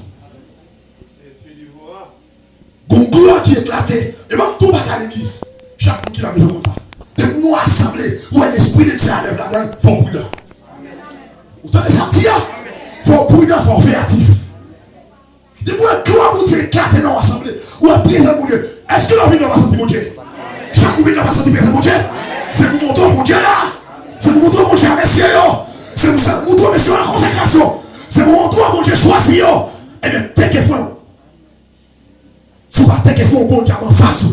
Gongoua qui éclatait, et même tout va à l'église. Chaque monde qui l'a besoin comme ça. De nous assembler, où l'esprit de Dieu lève là-dedans, il faut prudent. Vous entendez ça dire? Il faut prudent, il faut créatif. De nous gloire mon Dieu éclater dans l'assemblée, ou à présent mon Dieu. Est-ce que l'envie de va sentir mon Dieu? Chaque vie ne va sentir présent mon Dieu? C'est pour montrer mon Dieu là. C'est pour montrer mon Dieu à messieurs. C'est pour montrer messieurs la consécration. C'est pour montrer mon Dieu choisi. Et bien, dès que frère. Si vous ne faites un bon Dieu en face.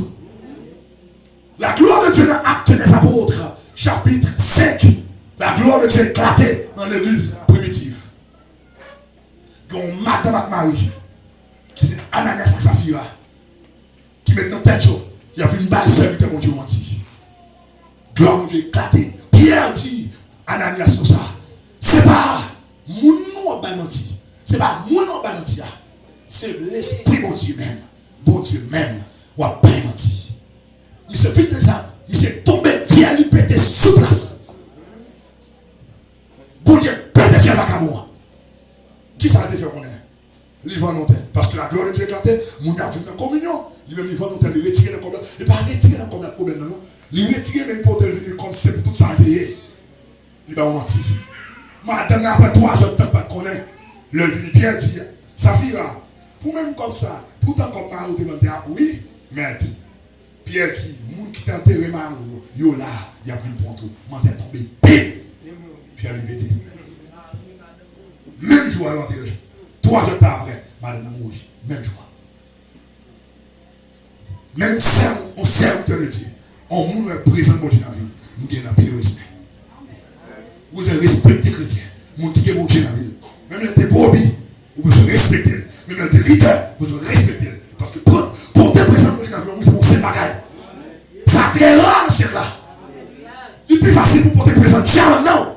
La gloire de Dieu dans Actes des Apôtres, chapitre 5. La gloire de Dieu éclatée dans l'église primitive. Qu'on Madame Marie, qui c'est Ananias et Saphira, qui met dans tête, il y a vu une balle serviteur mon Dieu menti. Gloire de Dieu éclatée. Pierre dit, Ananias comme ça, c'est pas mon nom en menti. C'est pas mon nom en menti. C'est l'esprit mon Dieu même. Bon Dieu même, ou à pas menti. Il se fait de ça, il s'est tombé, vient lui péter sous place. Bon Dieu, péter vient avec moi. Qui ça a été fait qu'on est? L'ivre en antenne. Parce que la gloire de Dieu éclatée, mon a vu dans la communion. Il même l'ivre en antenne, il retire le problème. Il ne pas retirer le problème, non. Il retire même pour te venir comme c'est pour tout ça payer. Il va mentir. Madame, après 3 heures de temps, pas de connaître. Le venu bien dit, Saphira, pour même comme ça, pourtant comme Mario demandait, oui, mais Pierre dit, moun qui t'a enterré Mario, yo là, il y a vu le ponto, moi c'est tombé, bim, fier liberté. Même jour à l'enterré, 3 heures après, madame a mouru, même jour. Même on sert de Dieu, on moun est présent dans la vie, nous avons un peu de respect. Vous avez respecté les chrétiens, moun qui est bon Dieu dans la vie, même les brebis, vous devez respecter. Même les leaders, vous devez respecter. Parce que pour te présenter dans l'avion, c'est mon seul bagage. Ça t'est rare, c'est là. Il est plus facile pour te présenter maintenant.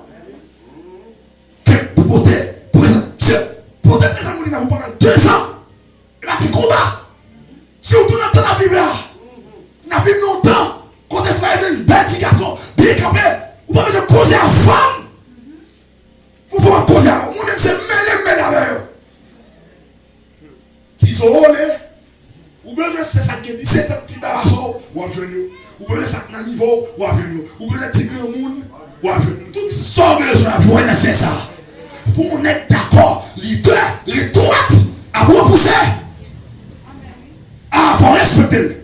Que pour te présenter dans l'avion pendant 2 ans. Et là, tu combats. Si vous tournez dans la vie là, la vie longtemps, quand tes frères viennent, bel petit garçon, bien campé, vous pouvez me causer à femme. Vous pouvez causer à moi, même c'est mêlé avec eux. Ou bien c'est ça qui dit, c'est un petit barasson, ou à venir. Ou bien c'est un niveau, ou à venir. Ou bien c'est un monde, ou à venir. Tout ça besoin de jouer dans ça. Pour on être d'accord, les droites, à vous pousser. Ah, il faut respecter.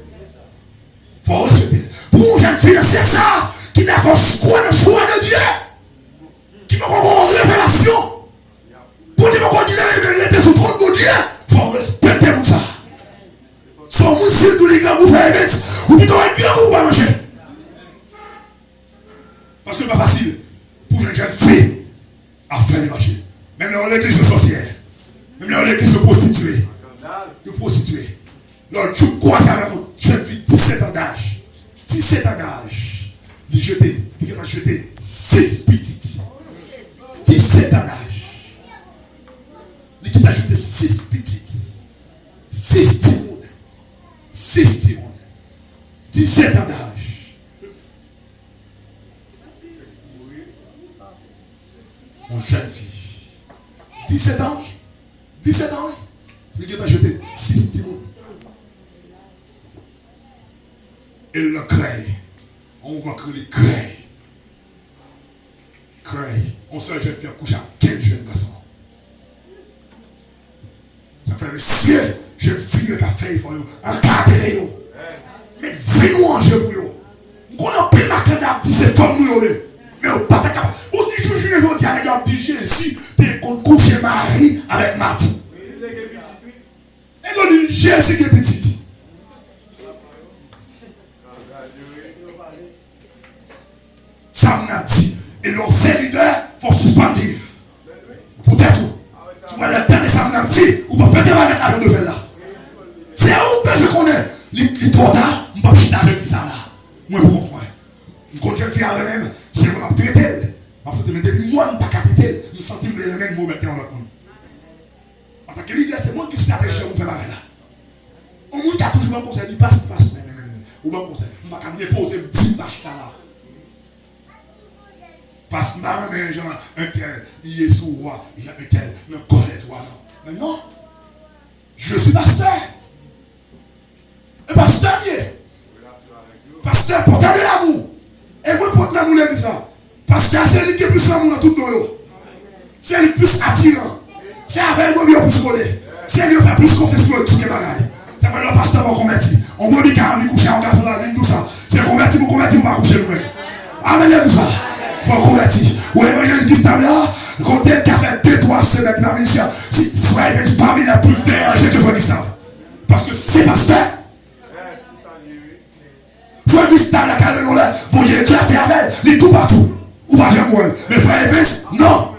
Il faut respecter. Pour une jeune fille, c'est ça, qui n'a qu'un choix de Dieu. Qui n'a qu'une révélation. Pour dire qu'on il était sous trop de Dieu. Il faut respecter tout ça. Son monsieur tous les gars vous faites vite, ou plutôt un bien vous pas manger. Parce que c'est pas facile pour une jeune fille à faire les marchés. Même dans l'église sorcière, même dans l'église prostituée. De prostituée. Alors tu croises avec une jeune fille 17 ans d'âge. 17 ans d'âge. Il a jeté 6 petites. 17 ans d'âge. Il a jeté 6 petites. 6 timons. 6 timons. 17 ans d'âge. Mon jeune fille. 17 ans. 17 ans. Il a jeté 6 timons. Et le crée. On va créer les crée. Crée. On se jeune fille coucher à 15 jeunes garçons. Ça fait le ciel. Jeune fille qui a fait, il faut encadrer. Mais venez-nous en jeu pour vous. On a pris ma candidate, c'est femme nous. Mais on n'est pas capable. Aussi, je dis, je dis, regarde, Jésus, tu es couché Marie avec Marthe. Et donc, Jésus qui est petit. Ça m'a dit. Et leur leader, il faut suspendre vivre. Peut-être. Tu vas le temps de ça m'a dit. Ou pas faire avec la de là. C'est où que je connais. Les trop tard, je ne peux pas quitter je fais ça là. Moi, pour moi. Je continue à faire même. C'est qu'on a traité. Parce que depuis moi, je ne pas traiter. Nous sentons que les mêmes mots maintenant dans le monde. En tant que leader, c'est moi qui stratégie pour faire là. On m'a toujours un conseil, il passe. Ou bon conseil, on va me déposer un petit bachta là. Parce que je suis un tel, il est sous roi, il y a un tel, me connaît toi. Mais non, je suis pasteur. Un pasteur bien. Pasteur, porteur de l'amour. Et moi, porte l'amour, les ça. Pasteur, c'est lui qui est plus l'amour dans tout le monde. C'est lui plus attirant. C'est avec lui qui est plus collé. C'est lui qui fait plus confiance sur tout les bagages. C'est que le pasteur va convertir. On va dire qu'il a couché en garde pour la vie, tout ça. C'est converti pour convertir, on va coucher nous-mêmes. Amen, tout ça. Il faut convertir. Ou l'évangile Gustave là, quand elle a fait 2-3 semaines dans la ministère, si frère, il n'est pas mis la plus dérangée que frère Gustave. Parce que c'est pasteur. Frère Gustave, la carrière, là, bon Dieu éclaté avec elle, il est tout partout. Ou pas jamais, mais frère Epes, non.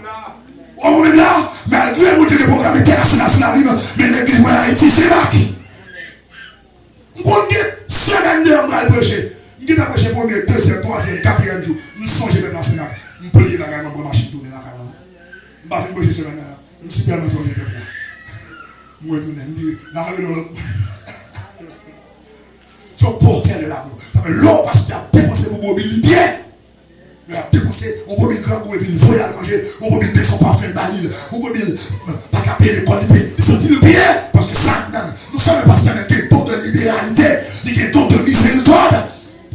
On est là, malgré mon Dieu, le programme international sur la vie, mais l'église de Haïti, c'est marqué. On dit, semaine de on va prêcher. On dit, prêcher pour le 2e, 3e, 4e jour. Nous sommes jamais dans la semaine. Nous payons la gamme pour machine tourner la caméra. Je ne vais pas prêcher semaine là. Je suis bien dans son équipe là. Moi, je dis, la rue dans l'autre. C'est un porteur de l'amour. Ça fait l'homme parce qu'il a dépensé mon mobile bien. Il a dépensé mon mobile grand goût et puis il faut y aller manger. Mon mobile de son parfum banil. Mon mobile pas capé l'école. Il sortit le bien parce que ça, nous sommes pasteurs avec des dons de libéralité, des dons de miséricorde.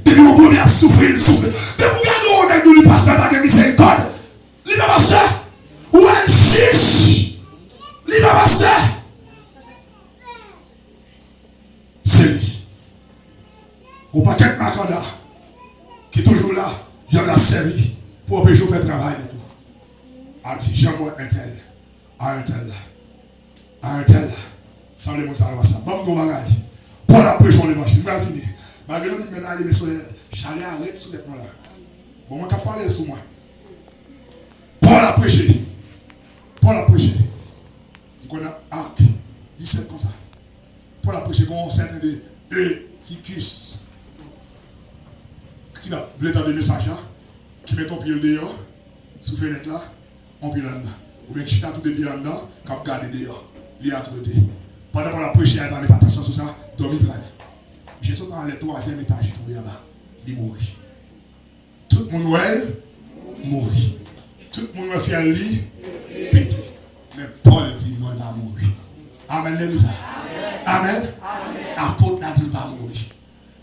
Depuis mon mobile a souffert, il souffre. Mais vous regardez, on est le pasteur avec miséricorde. Libre pasteur. Ou un chiche. Libre pasteur. C'est lui. Au paquet de Makanda, qui est toujours là, j'en ai servi pour empêcher de faire travail de tout. A dit, j'aime un tel, à un tel là, à un tel là. Sans les mots, ça va ça. Bon, mon bagage. Pour la pression de l'évangile, je vais finir. Malgré nous, maintenant, j'allais arrêter sous les là. Bon, moi, je vais parler sur moi. Pour la prêcher. Pour la prêcher. Vous connaissez Arc 17 comme ça. Pour la prêcher, on certain de Eutychus. Qui va vous entendre des messages là, qui met ton pied dehors, sous fenêtre là, on pied là-dedans. Ou bien qui chita tout des pieds là-dedans, qui va garder dehors. Il est à traiter. Pendant qu'on a prêché, il a mis attention sur ça, dormi près. J'ai tout dans le 3e étage, il est tombé là-bas. Il mourit. Tout le monde mourit. Tout le monde fait un lit, pété. Mais Paul dit non, il va mourir. Amen, les ça. Amen. Apôtre n'a dit pas mourir.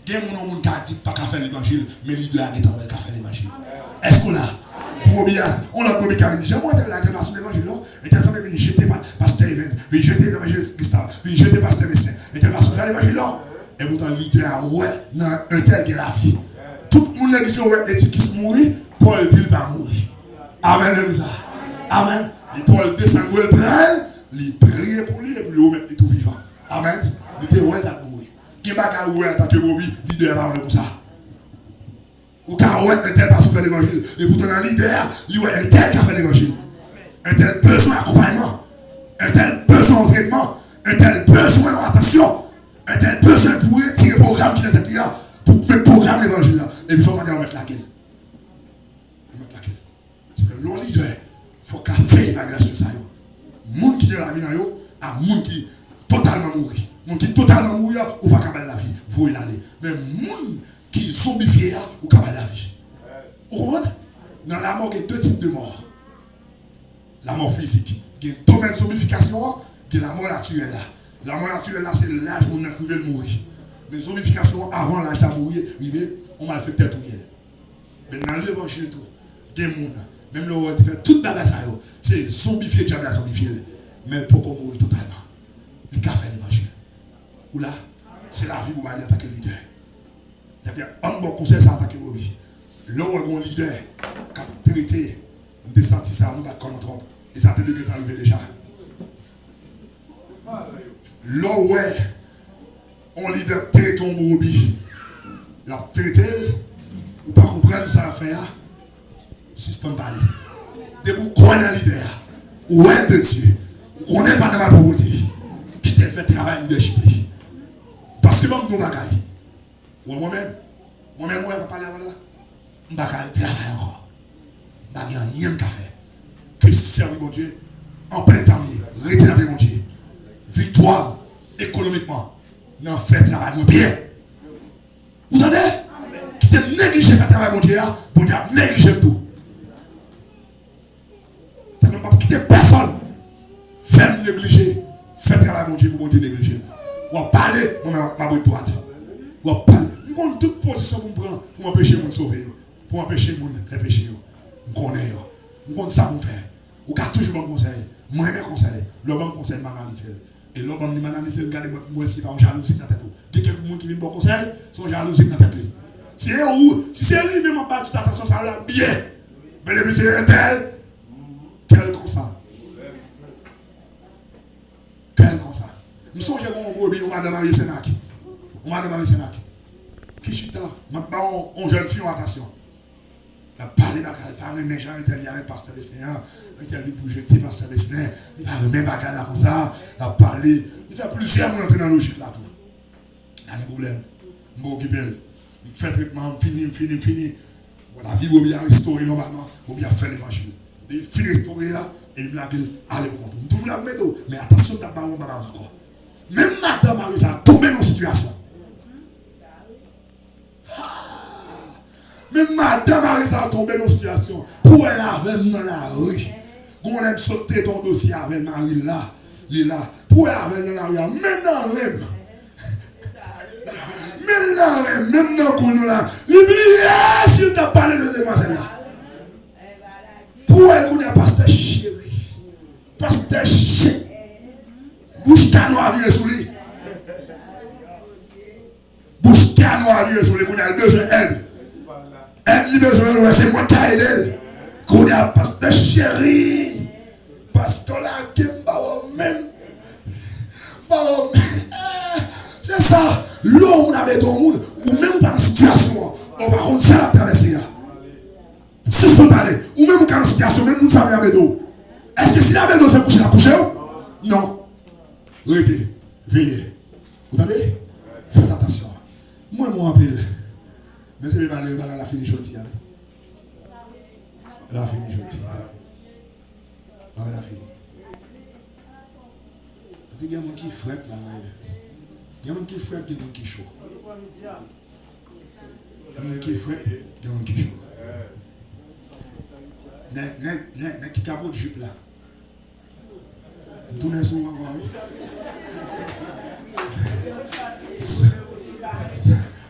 Il y a des gens qui ne disent pas qu'à faire l'évangile, mais les deux ont dit qu'à faire l'évangile. Est-ce qu'on a? On a promis qu'à venir. J'ai monté la déclaration de l'évangile, non? Et qu'elle s'en est venue jeter pasteur Evans, venue jeter l'évangile Gustave, venue jeter pasteur Messin. Et qu'elle va se faire l'évangile, non? Et pourtant, l'idée a ouais, dans un tel qui est la vie. Tout le monde a dit ouais, et qui se mourit, Paul dit qu'il va mourir. Amen, c'est ça. Amen. Et Paul descend, il prend, il prie pour lui, et puis il remet tout vivant. Amen. Il dit ouais, il va mourir. Qui va ouais, en tant que Bobby, l'idée va comme ça. Ou car ouais, un tel pas faire l'évangile. Et pourtant, dans l'idée, il y a un tel qui a fait l'évangile. Un tel besoin d'accompagnement. Un tel besoin d'entraînement. Un tel besoin d'attention. Un tel besoin pour tirer le programme qui est là. Pour mettre programme l'évangile là. Et puis, il faut pas mettre laquelle. Mettre laquelle. C'est que l'on leader, il faut qu'à faire la grâce de ça. Monde qui est la vie dans yo, à monde qui totalement mourir. Monde qui totalement mourir, ou pas capable la vie. Faut y aller. Mais monde qui zombifié ou capable la vie. Vous comprenez? Dans la mort, il y a deux types de morts. La mort physique. Il y a un domaine de zombification, il y a la mort naturelle. La mort naturelle, c'est l'âge où on a cru de mourir. Mais la zombification, avant l'âge de mourir, on m'a fait tête ou yel. Mais dans l'évangile, il y a des gens, même le roi qui fait toute la race, c'est zombifié, qui a zombifié. Mais pour qu'on mourir totalement. Il a fait l'évangile. Ou là, c'est la vie pour aller en tant que leader. C'est-à-dire, un bon conseil, ça en tant que Bobby. Là où un leader qui a traité, de sentir ça, nous battons contre trompe. Et ça peut devait arriver déjà. Là où un leader traite ton Bobby, l'a traité, ou pas comprendre ça à faire, suspend parler. Dès que vous connaissez un leader, ou un de Dieu, vous connaissez pas de ma pauvreté, qui t'a fait travailler leadership. Parce que moi, je ne moi-même, je vais parler avant là. Je ne vais pas travailler encore. pas rien de faire. Que servir mon Dieu en plein temps, retenez avec mon Dieu. Victoire économiquement, non, fait travail mon bien. Vous entendez? Qui te négligé faire travail mon Dieu, pour dire négliger tout. Ça ne va pas quitter personne. Fais négliger, fais travail mon Dieu pour mon Dieu négliger. On va parler, ma bonne droite. On va parler. On prend toute position pour me prendre, pour m'empêcher de me sauver, pour m'empêcher de me faire pécher. On connaît, on connaît ça pour faire. On a toujours bon conseil. Moi, je conseil. Le bon conseil, je m'analyse. Et le bon m'analyse, je regarde moi aussi par jalousie dans la tête. Il y a quelqu'un qui vient bon conseil, son jalousie dans la tête. Si c'est lui-même en bas, toute attention, ça va bien. Mais le monsieur est tel comme ça. Tel comme ça. Nous sommes un gros on m'a demandé Sénac. On m'a demandé Sénac. Kishita, maintenant, on jeune fille en attention. Il a parlé de mes gens, il a pasteur Besnéen, il a dit pour jeter pasteur Besnéen, il a même bagarre là comme ça, il a parlé, il fait plusieurs mois dans la logique là tout. Il n'y a pas de problème. Je m'occupe, je fais traitement, fini. La vie va bien restaurer normalement, va bien faire l'évangile. Il finit restaurer là, et il a dit, allez vous compter. Toujours la méthode, mais attention d'abord, on va encore. Même madame Marie a tombé dans une situation. Même madame Marie a tombé dans une situation. Pour elle avec dans la rue. On aime sauter ton dossier avec Marie là. Il est là. Pour elle avec dans la rue. Même dans l'âme. Même dans l'âme. Même dans le coup là. L'oublier s'il t'a parlé de demoiselle là. Pour elle, on est pasteur chéri. Pasteur chéri. Bouche canon à vivre sous lui. Bouche canon à vivre sous lui. On a besoin d'aide. Elle a besoin de c'est moi qui ai aidé. Qu'on a pasteur chéri. Pasteur là qui m'a même. C'est ça. L'homme on a besoin de monde. Ou même dans la situation. On va rendre ça la traverser. Si je peux parler. Ou même dans la situation. Même nous sommes à besoin. Est-ce que si la besoin c'est coucher la coucher? Non. Restez, veillez. Vous entendez? Faites attention. Moi, je m'appelle. Mais je vais parler de la fin aujourd'hui. La fin aujourd'hui. La fin. Il y a des gens qui frottent là. Il y a des gens qui frottent, il y a des gens qui chaud. Il y a des gens qui frottent, il y a des gens qui chaud. Il y a qui capote de jupe là. Tournez sur moi.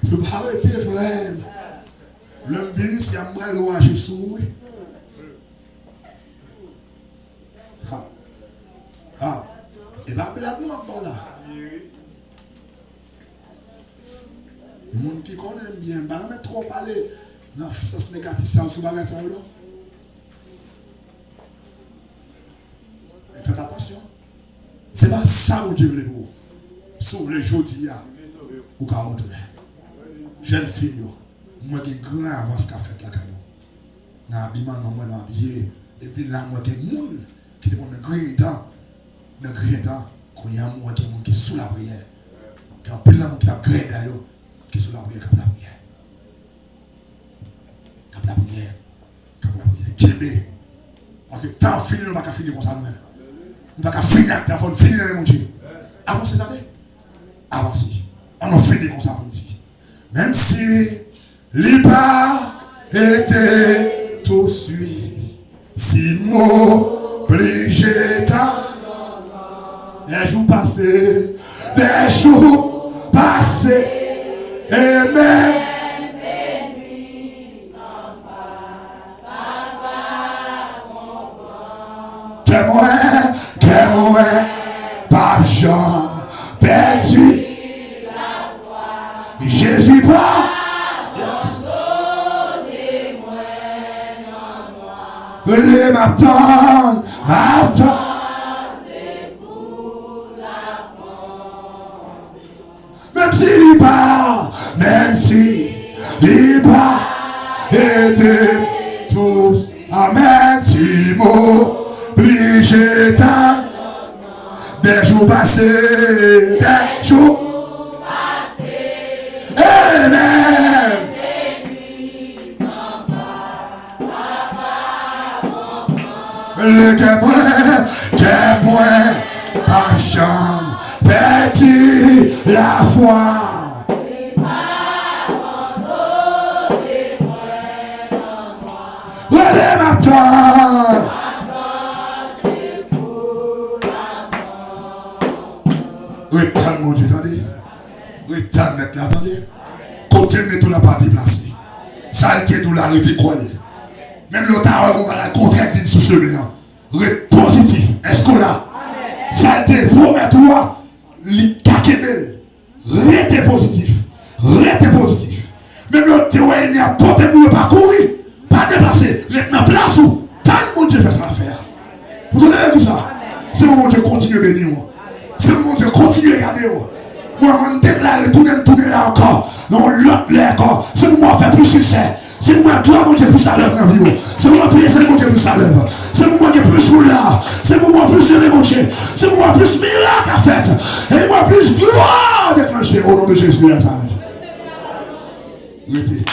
Je peux pas arrêter, frère. L'homme vient ici à moi, le agir sur moi. Et bien, il y a tout le monde là. Les gens qui connaissent bien, ne va pas trop parler dans le sens négatif, ça, sous bagage, ça, là. Faites attention. C'est pas ça mon Dieu voulait pour vous. Sauf les jours d'hier, ou qu'à retourner. Jeune fille, moi qui grand avant ce qu'a fait la canon. Dans l'habillement, moi dans habillé. Et puis là, moi qui est monde qui est dans le grand temps. Dans le grand temps, qu'on y a moi qui est sous la prière. Quand plus là, qui a grand d'ailleurs, qui est sous la prière, comme la prière. Comme la prière. Comme la prière. Qui est bien. Donc, tant fini, on ne va pas finir comme ça nous-mêmes. On ne va pas finir avec ta faute, finir avec mon Dieu. Avancez, attendez. Avancez. On a fini comme ça, mon Dieu. Même si l'IPA était tout de suite, si m'obligeait à des jours passés, et même que moi, Pape Jean, perdu. Jésus pas. Les m'attendent. Même s'il part, était tous. Amen. Si m'oblige tant. Des jours passés, des jours. Le témoin, par chambre, petit la foi. Relève ma tante. Retan mon Dieu, attendez. Retan mettre la attendez. Côté de tout la pas déplacé. Saleté tout la rete colle. Même l'autre on va la contraire qui sous chemin. Rete positif. Est-ce qu'on l'a? Saleté promet toi. Li kakebel. Rete positif. Rete positif. Même l'autre théorie il n'y a pas de boulot pas courir. Pas déplacé. Rete dans place où. Tant mon Dieu fait ça faire. Vous entendez tout ça? C'est mon Dieu continue à bénir. C'est mon Dieu continue à regarder. Moi, je me déclare tourner là encore. Non, l'autre là encore. C'est pour moi faire plus succès. C'est pour moi toi, mon Dieu, plus à l'œuvre dans la vie. C'est pour moi prier, c'est mon Dieu, plus à l'œuvre. C'est pour moi qui est plus pour là. C'est pour moi plus serré, mon Dieu. C'est pour moi plus miracle à faire. Et moi plus gloire déclencher au nom de Jésus de Nazareth. Restez.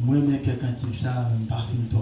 Moi, mais quelqu'un dit ça, je ne pas film toi,